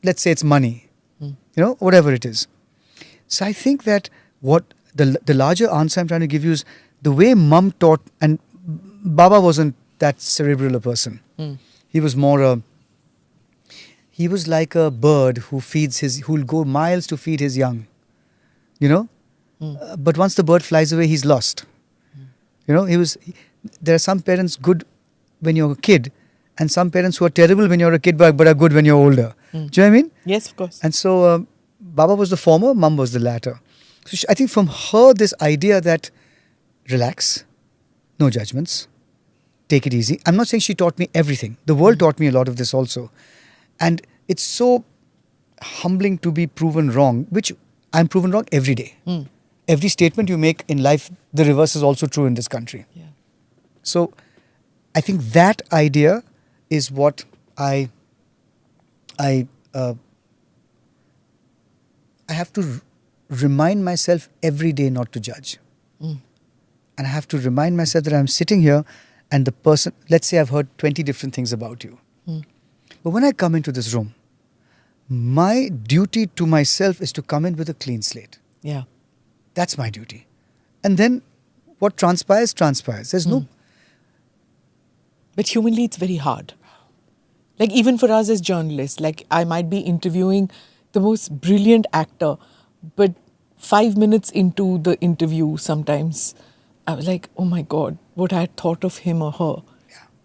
Let's say it's money, whatever it is. So I think that what the larger answer I'm trying to give you is the way mum taught, and Baba wasn't that cerebral a person. He was more he was like a bird who'll go miles to feed his young, but once the bird flies away, he's lost. There are some parents good when you're a kid, and some parents who are terrible when you're a kid but are good when you're older. Do you know what I mean? Yes, of course. And so Baba was the former, Mum was the latter. So I think from her, this idea that relax, no judgments, take it easy. I'm not saying she taught me everything. The world taught me a lot of this also. And it's so humbling to be proven wrong, which I'm proven wrong every day. Every statement you make in life, the reverse is also true in this country. Yeah. So I think that idea is what I have to remind myself every day not to judge. And I have to remind myself that I'm sitting here and the person, let's say I've heard 20 different things about you. But when I come into this room, my duty to myself is to come in with a clean slate. Yeah. That's my duty. And then what transpires. There's no... But humanly, it's very hard. Like even for us as journalists, like I might be interviewing the most brilliant actor, but 5 minutes into the interview sometimes, I was like, oh my God, what I had thought of him or her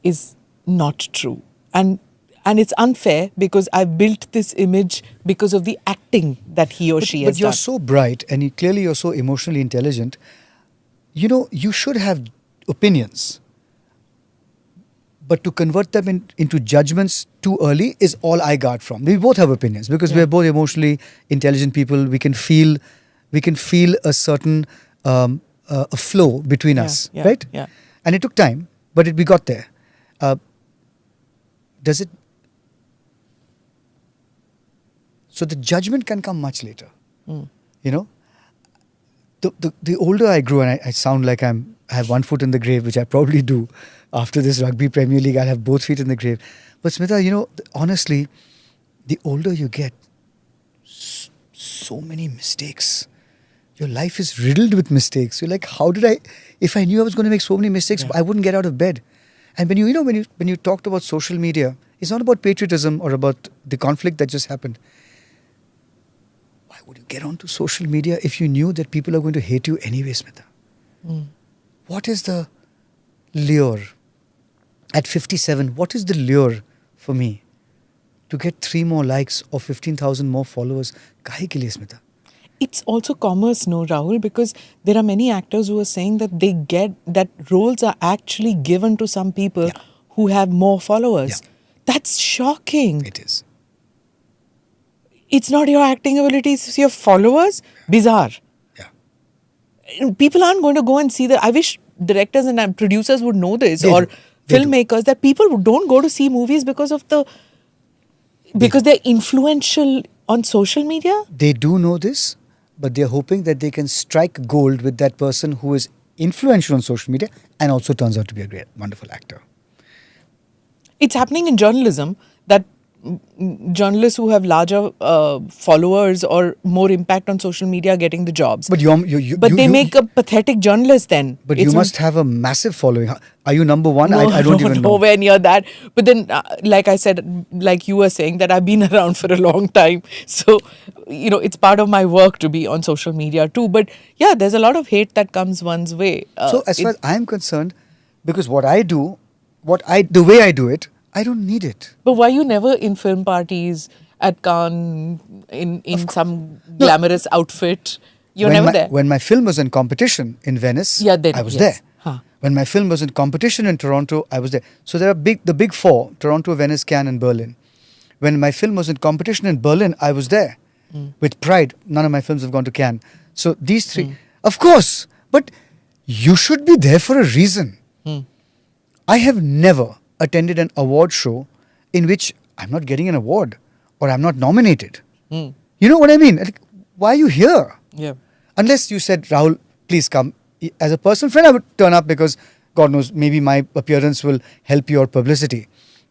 is not true. And it's unfair because I've built this image because of the acting that he or she has done. But you're done. so bright and clearly you're so emotionally intelligent. You should have opinions. But to convert them into judgments too early is all I got from. We both have opinions because we're both emotionally intelligent people. We can feel a certain a flow between us, right? Yeah. And it took time, but we got there. So the judgment can come much later. The older I grew, and I sound like I have one foot in the grave, which I probably do. After this Rugby Premier League, I'll have both feet in the grave. But Smita, honestly, the older you get, so many mistakes. Your life is riddled with mistakes. You're like, if I knew I was going to make so many mistakes, I wouldn't get out of bed. And when you talked about social media, it's not about patriotism or about the conflict that just happened. Why would you get onto social media if you knew that people are going to hate you anyway, Smita? What is the lure? At 57, what is the lure for me to get 3 more likes or 15,000 more followers? Kahe ke liye, Smita? It's also commerce, no, Rahul, because there are many actors who are saying that they get that roles are actually given to some people who have more followers. Yeah. That's shocking. It is. It's not your acting abilities, it's your followers. Bizarre. Yeah. People aren't going to go and see that. I wish directors and producers would know this, filmmakers, that people don't go to see movies because they're influential on social media. They do know this, but they're hoping that they can strike gold with that person who is influential on social media and also turns out to be a great, wonderful actor. It's happening in journalism that journalists who have larger followers or more impact on social media are getting the jobs. But they make a pathetic journalist then. But you must have a massive following. Are you number one? No, I don't even know. Nowhere near that. But then, like I said, like you were saying, that I've been around for a long time. So, it's part of my work to be on social media too. But yeah, there's a lot of hate that comes one's way. So as far as I'm concerned, because what I do, the way I do it, I don't need it. But why you never in film parties at Cannes in some glamorous outfit? You're never there. When my film was in competition in Venice, I was there. Huh. When my film was in competition in Toronto, I was there. So there are the big 4, Toronto, Venice, Cannes and Berlin. When my film was in competition in Berlin, I was there. with pride. None of my films have gone to Cannes. So these three, of course, but you should be there for a reason. I have never attended an award show in which I'm not getting an award or I'm not nominated. You know what I mean? Like, why are you here? Yeah. Unless you said, Rahul, please come. As a personal friend, I would turn up because God knows, maybe my appearance will help your publicity,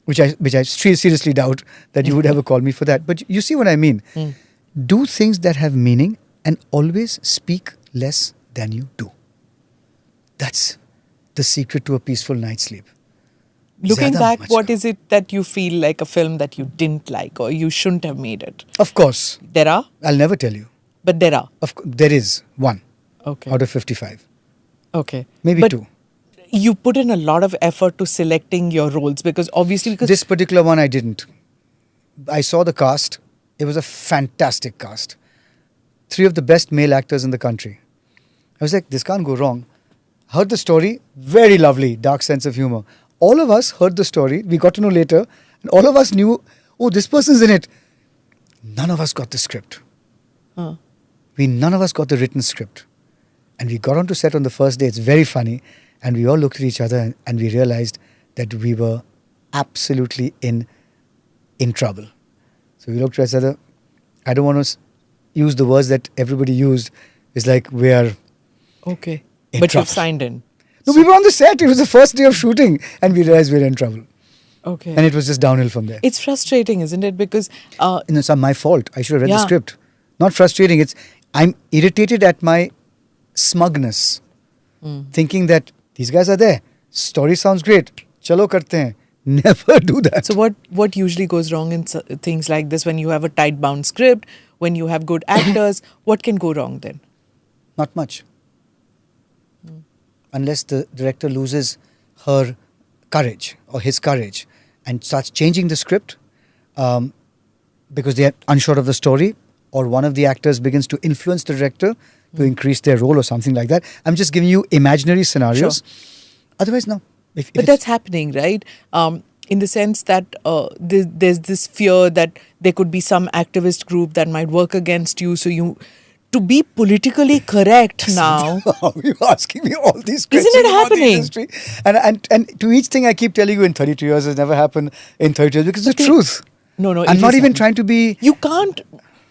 which I seriously doubt that you would ever call me for that. But you see what I mean? Do things that have meaning and always speak less than you do. That's the secret to a peaceful night's sleep. Looking Zyada back, mach what karo. is it that you feel like a film that you didn't like or you shouldn't have made it? Of course, There are, I'll never tell you. but there are. There is one Okay. out of 55. Okay. Maybe But two. you put in a lot of effort to selecting your roles because This particular one I didn't. I saw the cast. It was a fantastic cast. 3 of the best male actors in the country. I was like, this can't go wrong. Heard the story, very lovely, dark sense of humor. All of us heard the story, we got to know later, and all of us knew, oh, this person's in it. None of us got the script. None of us got the written script. And we got onto set on the first day, it's very funny, and we all looked at each other and we realized that we were absolutely in trouble. So we looked at each other. I don't want to use the words that everybody used. It's like we are Okay. in But trouble. you've signed in. No, we were on the set. It was the first day of shooting, and we realized we were in trouble. Okay. And it was just downhill from there. It's frustrating, isn't it? Because It's not my fault. I should have read the Yeah. script. Not frustrating. I'm irritated at my smugness, thinking that these guys are there. Story sounds great. Chalo karte hain. Never do that. so what usually goes wrong in things like this when you have a tight bound script, when you have good actors, what can go wrong then? Not much. Unless the director loses her courage or his courage and starts changing the script because they are unsure of the story, or one of the actors begins to influence the director to increase their role or something like that. I'm just giving you imaginary scenarios. Otherwise, no. But that's happening, right? In the sense that there's this fear that there could be some activist group that might work against you. So to be politically correct now. You're asking me all these questions Isn't it about the happening? industry. And to each thing I keep telling you in 32 years has never happened in 32 years because it's the truth. No, I'm it not is even happening. trying to be... You can't.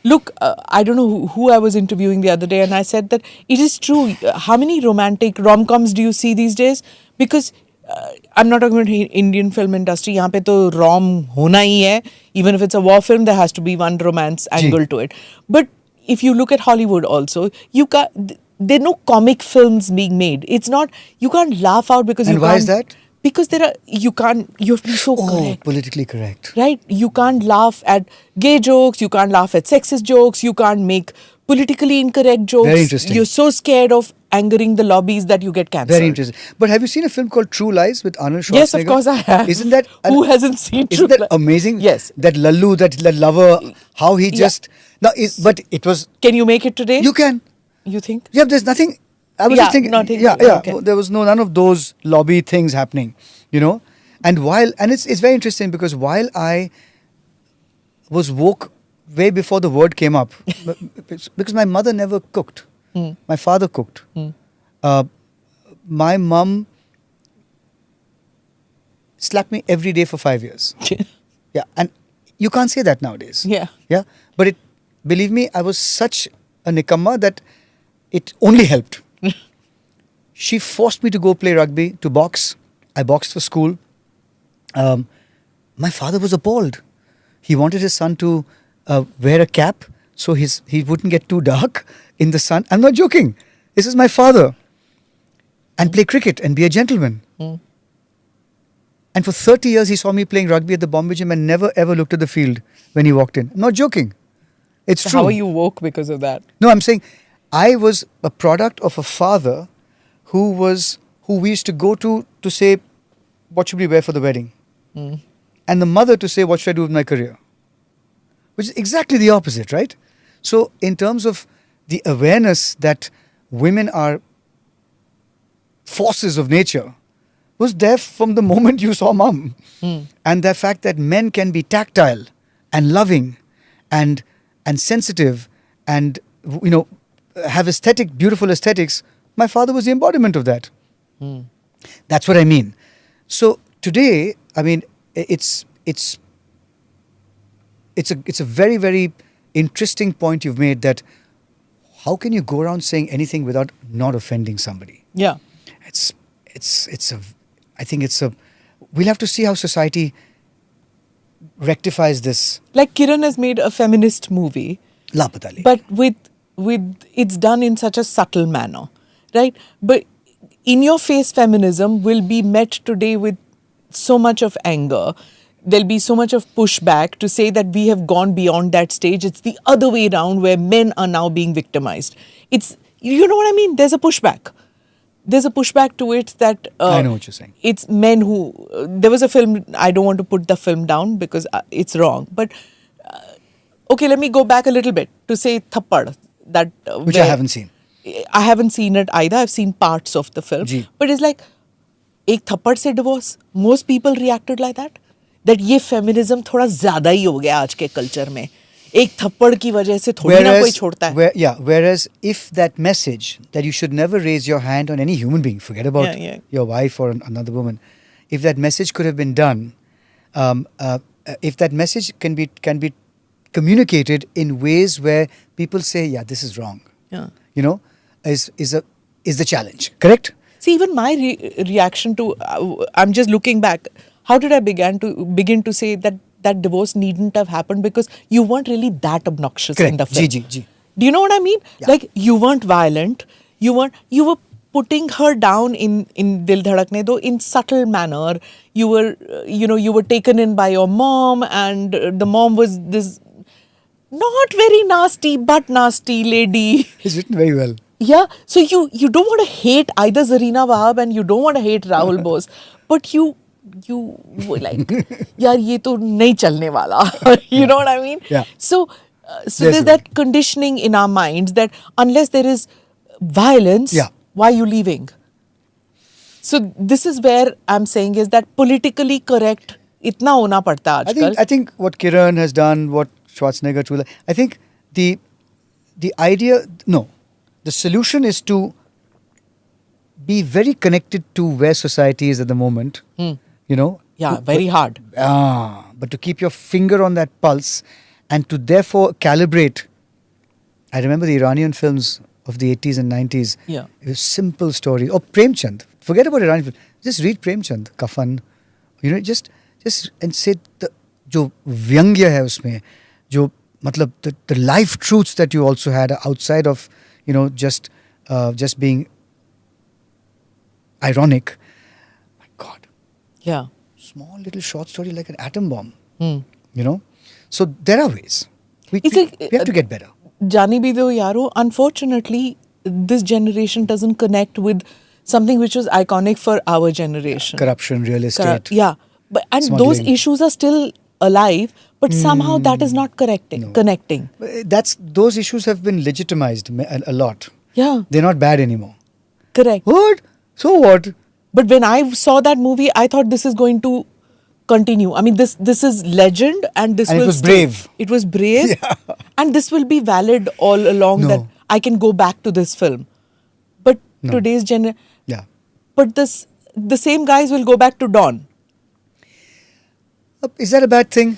Look, I don't know who I was interviewing the other day, and I said that it is true. How many romantic rom-coms do you see these days? Because I'm not talking about Indian film industry. यहाँ पे तो rom होना ही है. Even if it's a war film, there has to be one romance angle to it. But if you look at Hollywood also, there are no comic films being made. It's not, you can't laugh out because And you why can't. is that? Because you have to be so correct. Politically correct. Right? You can't laugh at gay jokes, you can't laugh at sexist jokes, you can't make politically incorrect jokes. Very interesting. You're so scared of angering the lobbies that you get cancelled. Very interesting. But have you seen a film called True Lies with Arnold Schwarzenegger? Yes, of course I have. Isn't that... Who hasn't seen True Isn't that Lies? amazing? Yes. That Lallu, that lover, how he just... No, but it was... Can you make it today? You can. You think? Yeah, there's nothing... I was Yeah, just thinking... nothing- yeah. okay. There was none of those lobby things happening, you know? And it's very interesting because while I was woke way before the word came up, because my mother never cooked. My father cooked. My mum slapped me every day for 5 years. Yeah, and you can't say that nowadays. Yeah. Yeah, but believe me, I was such a nikamma that it only helped. She forced me to go play rugby, to box. I boxed for school. My father was appalled. He wanted his son to wear a cap so he wouldn't get too dark in the sun. I'm not joking. This is my father. And play cricket and be a gentleman. And for 30 years, he saw me playing rugby at the Bombay Gym and never ever looked at the field when he walked in. I'm not joking. It's So true. how are you woke because of that? No, I'm saying I was a product of a father who we used to go to say, what should we wear for the wedding? And the mother to say, what should I do with my career? Which is exactly the opposite, right? So in terms of the awareness that women are forces of nature was there from the moment you saw mom. And the fact that men can be tactile and loving and and sensitive and, have beautiful aesthetics, my father was the embodiment of that. That's what I mean. So today, I mean, it's a very, very interesting point you've made, that how can you go around saying anything without not offending somebody? Yeah. We'll have to see how society rectifies this. Like Kiran has made a feminist movie, Lapatali. but with it's done in such a subtle manner, right? But in your face feminism will be met today with so much of anger. There'll be so much of pushback to say that we have gone beyond that stage. It's the other way around, where men are now being victimized. You know what I mean? There's a pushback. There's a pushback to it that... I know what you're saying. It's men who... there was a film, I don't want to put the film down because it's wrong. But, okay, let me go back a little bit to say Thappad. Which I haven't seen. I haven't seen it either. I've seen parts of the film. Ji. But it's like, ek thappad se divorce. Most people reacted like that. That ये feminism थोड़ा ज़्यादा ही हो गया आज के culture में. एक थप्पड़ की वजह से थोड़ी ना कोई छोड़ता है. Whereas if that message that you should never raise your hand on any human being, forget about your wife or another woman, if that message could have been done, if that message can be communicated in ways where people say, yeah, this is wrong, is the challenge. Correct? See, even my reaction to, I'm just looking back, how did I begin to say that divorce needn't have happened because you weren't really that obnoxious Correct. in the film. Ji. Do you know what I mean? Yeah. Like, you weren't violent. You were putting her down in Dil Dhadakne Do in subtle manner. You were taken in by your mom, and the mom was this not very nasty but nasty lady. It's written very well. Yeah, so you don't want to hate either Zarina Wahab and you don't want to hate Rahul Bose, but you were like, yaar, ye to nahi chalne wala. You know what I mean? Yeah. So there's that conditioning in our minds that unless there is violence, why are you leaving? So this is where I'm saying is that politically correct itna hona padta aajkal. I think what Kiran has done, what Schwarzenegger too, I think the solution is to be very connected to where society is at the moment. Yeah, very hard. But to keep your finger on that pulse and to therefore calibrate. I remember the Iranian films of the 80s and 90s. Yeah. It was simple stories. Or Premchand. Forget about Iranian films. Just read Premchand, Kafan. Just and say जो व्यंग्य है उसमें, जो मतलब the life truths that you also had outside of just being ironic. My God. Yeah. Small little short story like an atom bomb. So there are ways. We have to get better. Jani bhi do yaro, unfortunately, this generation doesn't connect with something which was iconic for our generation. Corruption, real estate. And smuggling. Those issues are still alive, but somehow that is not connecting. Those issues have been legitimized a lot. Yeah. They're not bad anymore. Correct. What? So what? But when I saw that movie, I thought this is going to continue. I mean, this is legend, and it was brave. It was brave, and this will be valid all along. That I can go back to this film. But today's but the same guys will go back to Dawn. Is that a bad thing?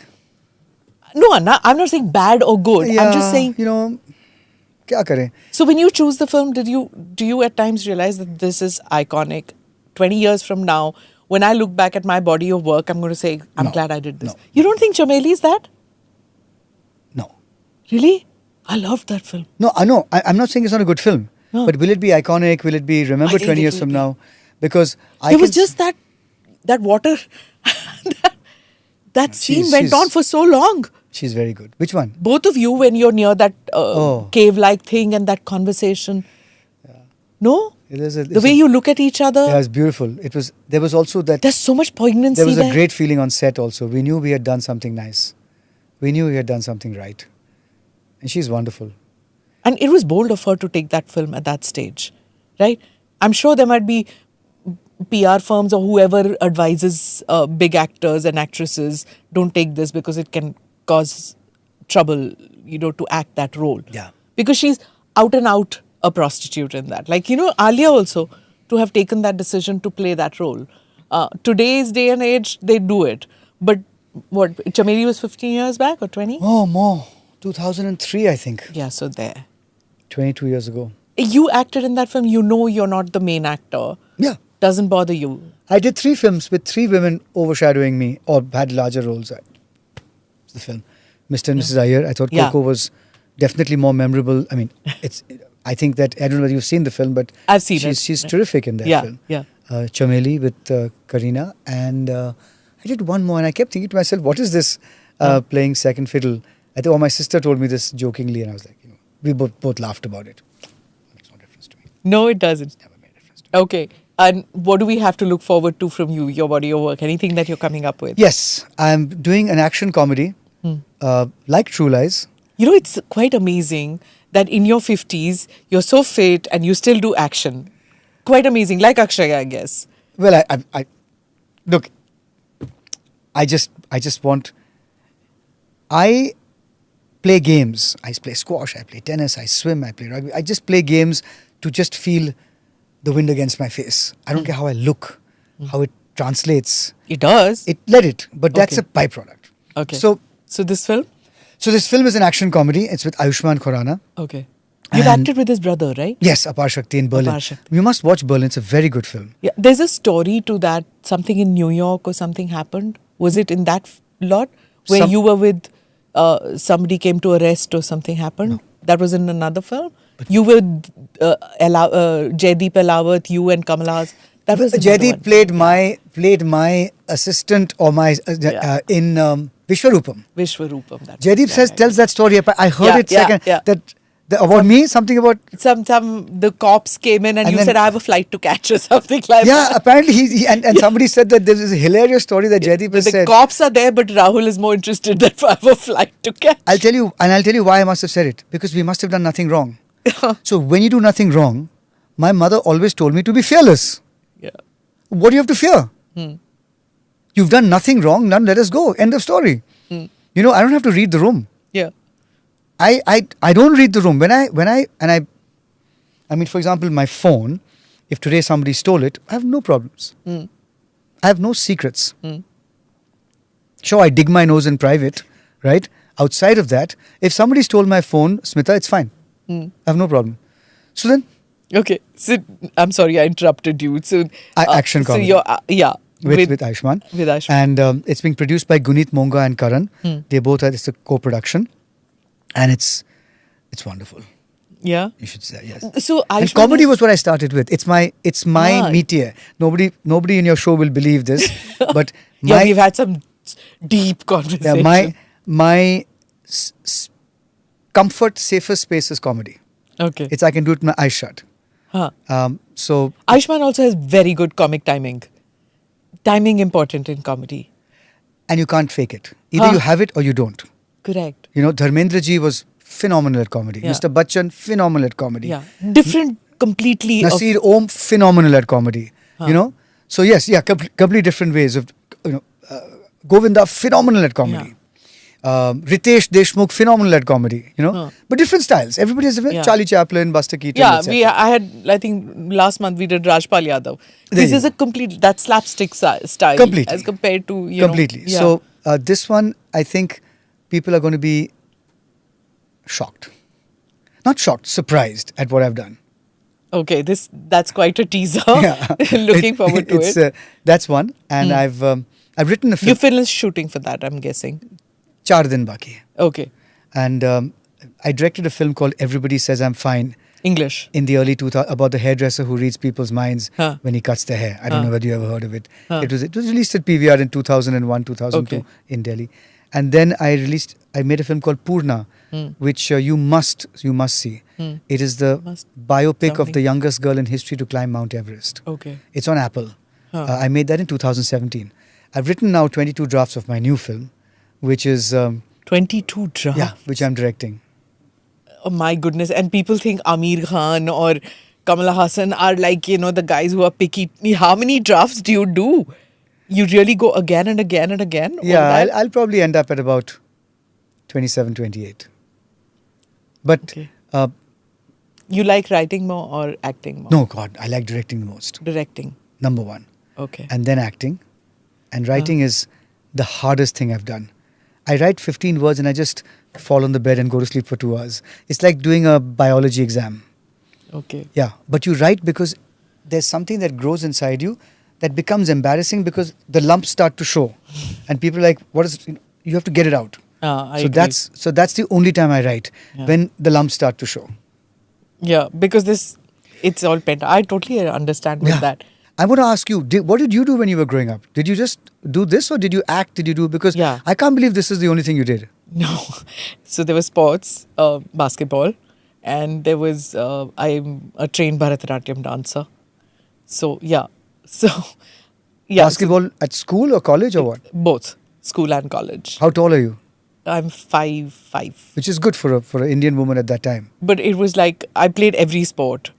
No, I'm not saying bad or good. I'm just saying, kya kare? So when you choose the film, do you at times realize that this is iconic? 20 years from now, when I look back at my body of work, I'm going to say, I'm glad I did this. No. You don't think Chameli is that? No. Really? I loved that film. No, I know. I'm not saying it's not a good film. No. But will it be iconic? Will it be remembered 20 years from now? Because it was just that water, that scene went on for so long. She's very good. Which one? Both of you, when you're near that cave-like thing and that conversation. Yeah. No? The way you look at each other. Yeah, it's beautiful. There was also that. There's so much poignancy there. Was a great feeling on set also. We knew we had done something nice. We knew we had done something right. And she's wonderful. And it was bold of her to take that film at that stage. Right? I'm sure there might be PR firms or whoever advises big actors and actresses, don't take this because it can cause trouble, to act that role. Yeah. Because she's out and out a prostitute in that. Like, Alia also, to have taken that decision to play that role. Today's day and age, they do it. But what, Chameli was 15 years back or 20? Oh, more. 2003, I think. Yeah, so there. 22 years ago. You acted in that film, you're not the main actor. Yeah. Doesn't bother you. I did 3 films with 3 women overshadowing me or had larger roles. The film. Mr. and Mrs. Iyer. I thought Coco was definitely more memorable. I mean, I think that, I don't know whether you've seen the film, but I've seen it. She's terrific in that film. Yeah. Chameli with Kareena. And I did one more and I kept thinking to myself, what is this playing second fiddle? I think my sister told me this jokingly and I was like, we both laughed about it. It makes no difference to me. No, it doesn't. It's never made a difference to me. Okay. And what do we have to look forward to from you, your body of work? Anything that you're coming up with? Yes, I'm doing an action comedy like True Lies. It's quite amazing that in your 50s, you're so fit and you still do action. Quite amazing, like Akshay, I guess. Well, I look, I just want, I play games. I play squash, I play tennis, I swim, I play rugby. I just play games to just feel the wind against my face. I don't care how I look, how it translates. It does. Let it, but that's Okay. a byproduct. Okay. So this film? this film is an action comedy. It's with Ayushmann Khurrana. Okay. You've And- acted with his brother, right? Yes, Apar Shakti in Berlin. Apar Shakti. You must watch Berlin. It's a very good film. Yeah. There's a story to that. Something in New York or something happened. Was it in that lot where you were with somebody came to arrest or something happened? No. That was in another film. You were Jaideep Elawat, you and Kamala Hassan. That was another Jaideep one. played my assistant or my in Vishwarupam. Vishwarupam. That's Jaideep tells that story. I heard Yeah, it yeah, second. yeah. That about me, something about. some the cops came in and you then- said I have a flight to catch or something like Yeah, that. apparently he and somebody said that there is a hilarious story that Jaideep has The said. cops are there, but Rahul is more interested that I have a flight to catch. I'll tell you why I must have said it, because we must have done nothing wrong. So when you do nothing wrong, my mother always told me to be fearless. Yeah. What do you have to fear? You've done nothing wrong. None. Let us go. End of story. I don't have to read the room. Yeah. I don't read the room. I mean, for example, my phone, if today somebody stole it, I have no problems. I have no secrets. Sure, I dig my nose in private, right? Outside of that, if somebody stole my phone, Smita, it's fine. I have no problem. So then, Okay. So I'm sorry I interrupted you. So action comedy. So you're with Ayushmann. With Ayushmann. And it's being produced by Guneet Monga and Karan. They both are, it's a co-production. And it's wonderful. Yeah. You should say, yes. So And Ayushmann comedy is- was what I started with. It's my métier. Nobody in your show will believe this, but Yeah, we've had some deep conversation. my comfort, safest space is comedy. Okay. I can do it with my eyes shut. Huh. So Ayushmann also has very good comic timing. Timing important in comedy. and you can't fake it. Either you have it or you don't. Correct. Dharmendra ji was phenomenal at comedy. Yeah. Mr. Bachchan, phenomenal at comedy. Yeah. Different completely. Nasir Om, phenomenal at comedy. So yes, completely different ways of, Govinda, phenomenal at comedy. Ritesh Deshmukh, phenomenal at comedy. But different styles. Everybody has different. Yeah. Charlie Chaplin, Buster Keaton. Yeah, etc. I think last month we did Rajpal Yadav. This you is a complete, that slapstick style. Completely. As compared to, Completely. Yeah. So this one, I think people are going to be shocked. Not shocked, surprised at what I've done. Okay, that's quite a teaser. Yeah. Looking forward to it. That's one. And I've written a film. You finished shooting for that, I'm guessing. 4 din baki. Okay. And I directed a film called Everybody Says I'm Fine English. in the early 2000s about the hairdresser who reads people's minds Huh. when he cuts their hair. I don't know whether you ever heard of it. Huh. It was released at PVR in 2001, 2002 Okay. in Delhi. And then I made a film called Purna, which you must see. It is the biopic of Something. the youngest girl in history to climb Mount Everest. Okay. It's on Apple. Huh. I made that in 2017. I've written now 22 drafts of my new film, which is 22 drafts. which I'm directing. Oh my goodness. And people think Amir Khan or Kamala Hassan are like, the guys who are picky. How many drafts do you do? You really go again and again and again? Yeah, I'll probably end up at about 27, 28. But Okay. You like writing more or acting more? no, God, I like directing the most. Directing. Number one. Okay. And then acting. And writing is the hardest thing I've done. I write 15 words and I just fall on the bed and go to sleep for 2 hours. It's like doing a biology exam. Okay. Yeah. But you write because there's something that grows inside you that becomes embarrassing because the lumps start to show. And people are like, what is, you have to get it out. I So agree. that's the only time I write, Yeah. when the lumps start to show. Yeah, because it's all pent. I totally understand with that. I want to ask you, what did you do when you were growing up? Did you just do this or did you act? Did you do, because Yeah. I can't believe this is the only thing you did. No. So there was sports, basketball, and there was, I'm a trained Bharatanatyam dancer. So, yeah. So, yeah. Basketball at school or college or what? Both, school and college. How tall are you? I'm 5'5". Which is good for an Indian woman at that time. But it was like, I played every sport.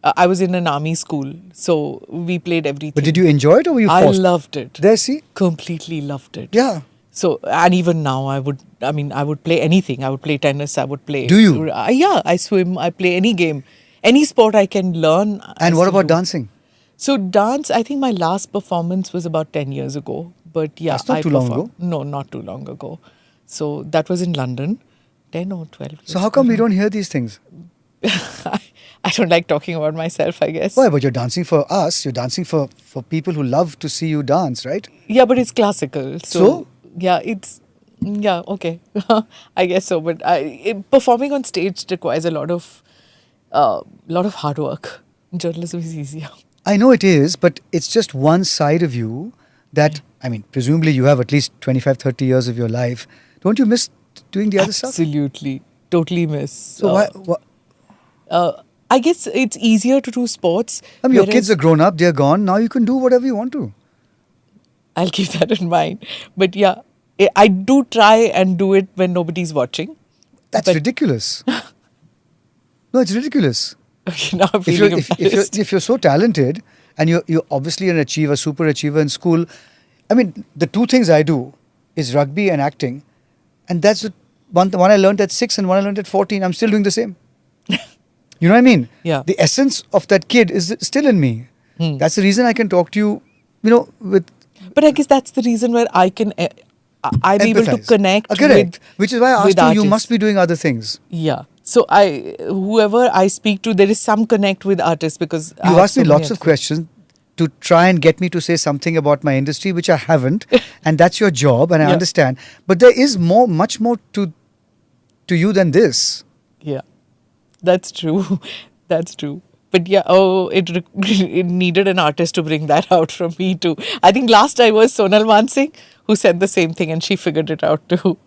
I was in an army school, so we played everything. But did you enjoy it or were you I forced? loved it. There, see? Completely loved it. Yeah. So, and even now I would play anything. I would play tennis, I would play. Do you? Yeah, I swim, I play any game. Any sport I can learn. I And what still about do. dancing? So dance, I think my last performance was about 10 years ago. But yeah. That's not I too long performed. ago. No, not too long ago. So that was in London. 10 or 12 years So how come ago. we don't hear these things? I don't like talking about myself, I guess. Why? But you're dancing for us. You're dancing for people who love to see you dance, right? Yeah, but it's classical. So? Yeah, okay. I guess so. But performing on stage requires a lot of hard work. Journalism is easier. I know it is, but it's just one side of you that, I mean, presumably you have at least 25, 30 years of your life. Don't you miss doing the other stuff? Absolutely. Totally miss. So why? I guess it's easier to do sports. I mean, your whereas- kids are grown up, they're gone. Now you can do whatever you want to. I'll keep that in mind. But yeah, I do try and do it when nobody's watching. That's But- ridiculous. No, it's ridiculous. Okay, now I'm If you're, feeling embarrassed. if you're so talented and you're obviously an achiever, super achiever in school, I mean, the two things I do is rugby and acting. And that's one I learned at 6 and one I learned at 14. I'm still doing the same. You know what I mean? Yeah. The essence of that kid is still in me. Hmm. That's the reason I can talk to you, with But I guess that's the reason where I'm able to empathize. connect Correct. Which is why I with asked you artists. must be doing other things. Yeah. So whoever I speak to, there is some connect with artists because I You have asked me so many lots of artists. questions to try and get me to say something about my industry, which I haven't. And that's your job, and I Yeah. understand. But there is much more to you than this. Yeah, that's true. That's true. But yeah, it needed an artist to bring that out from me too. I think last time was Sonal Mansingh who said the same thing, and she figured it out too.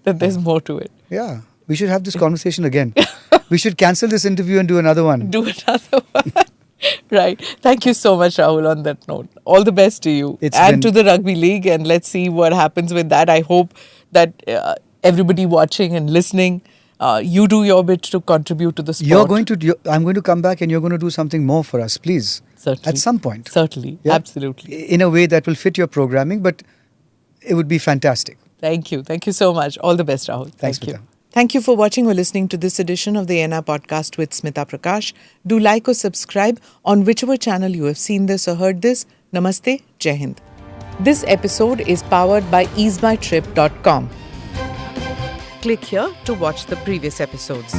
That there's more to it. Yeah. We should have this conversation again. We should cancel this interview and do another one. Do another one. Right. Thank you so much, Rahul, on that note. All the best to you It's and been- to the rugby league. And let's see what happens with that. I hope that everybody watching and listening, you do your bit to contribute to the sport. I'm going to come back and you're going to do something more for us, please. Certainly. At some point. Certainly. Yeah? Absolutely. In a way that will fit your programming, but it would be fantastic. Thank you. Thank you so much. All the best, Rahul. Thanks, Thank you. Smita. Thank you for watching or listening to this edition of the NR podcast with Smita Prakash. Do like or subscribe on whichever channel you have seen this or heard this. Namaste. Jai Hind. This episode is powered by easemytrip.com. Click here to watch the previous episodes.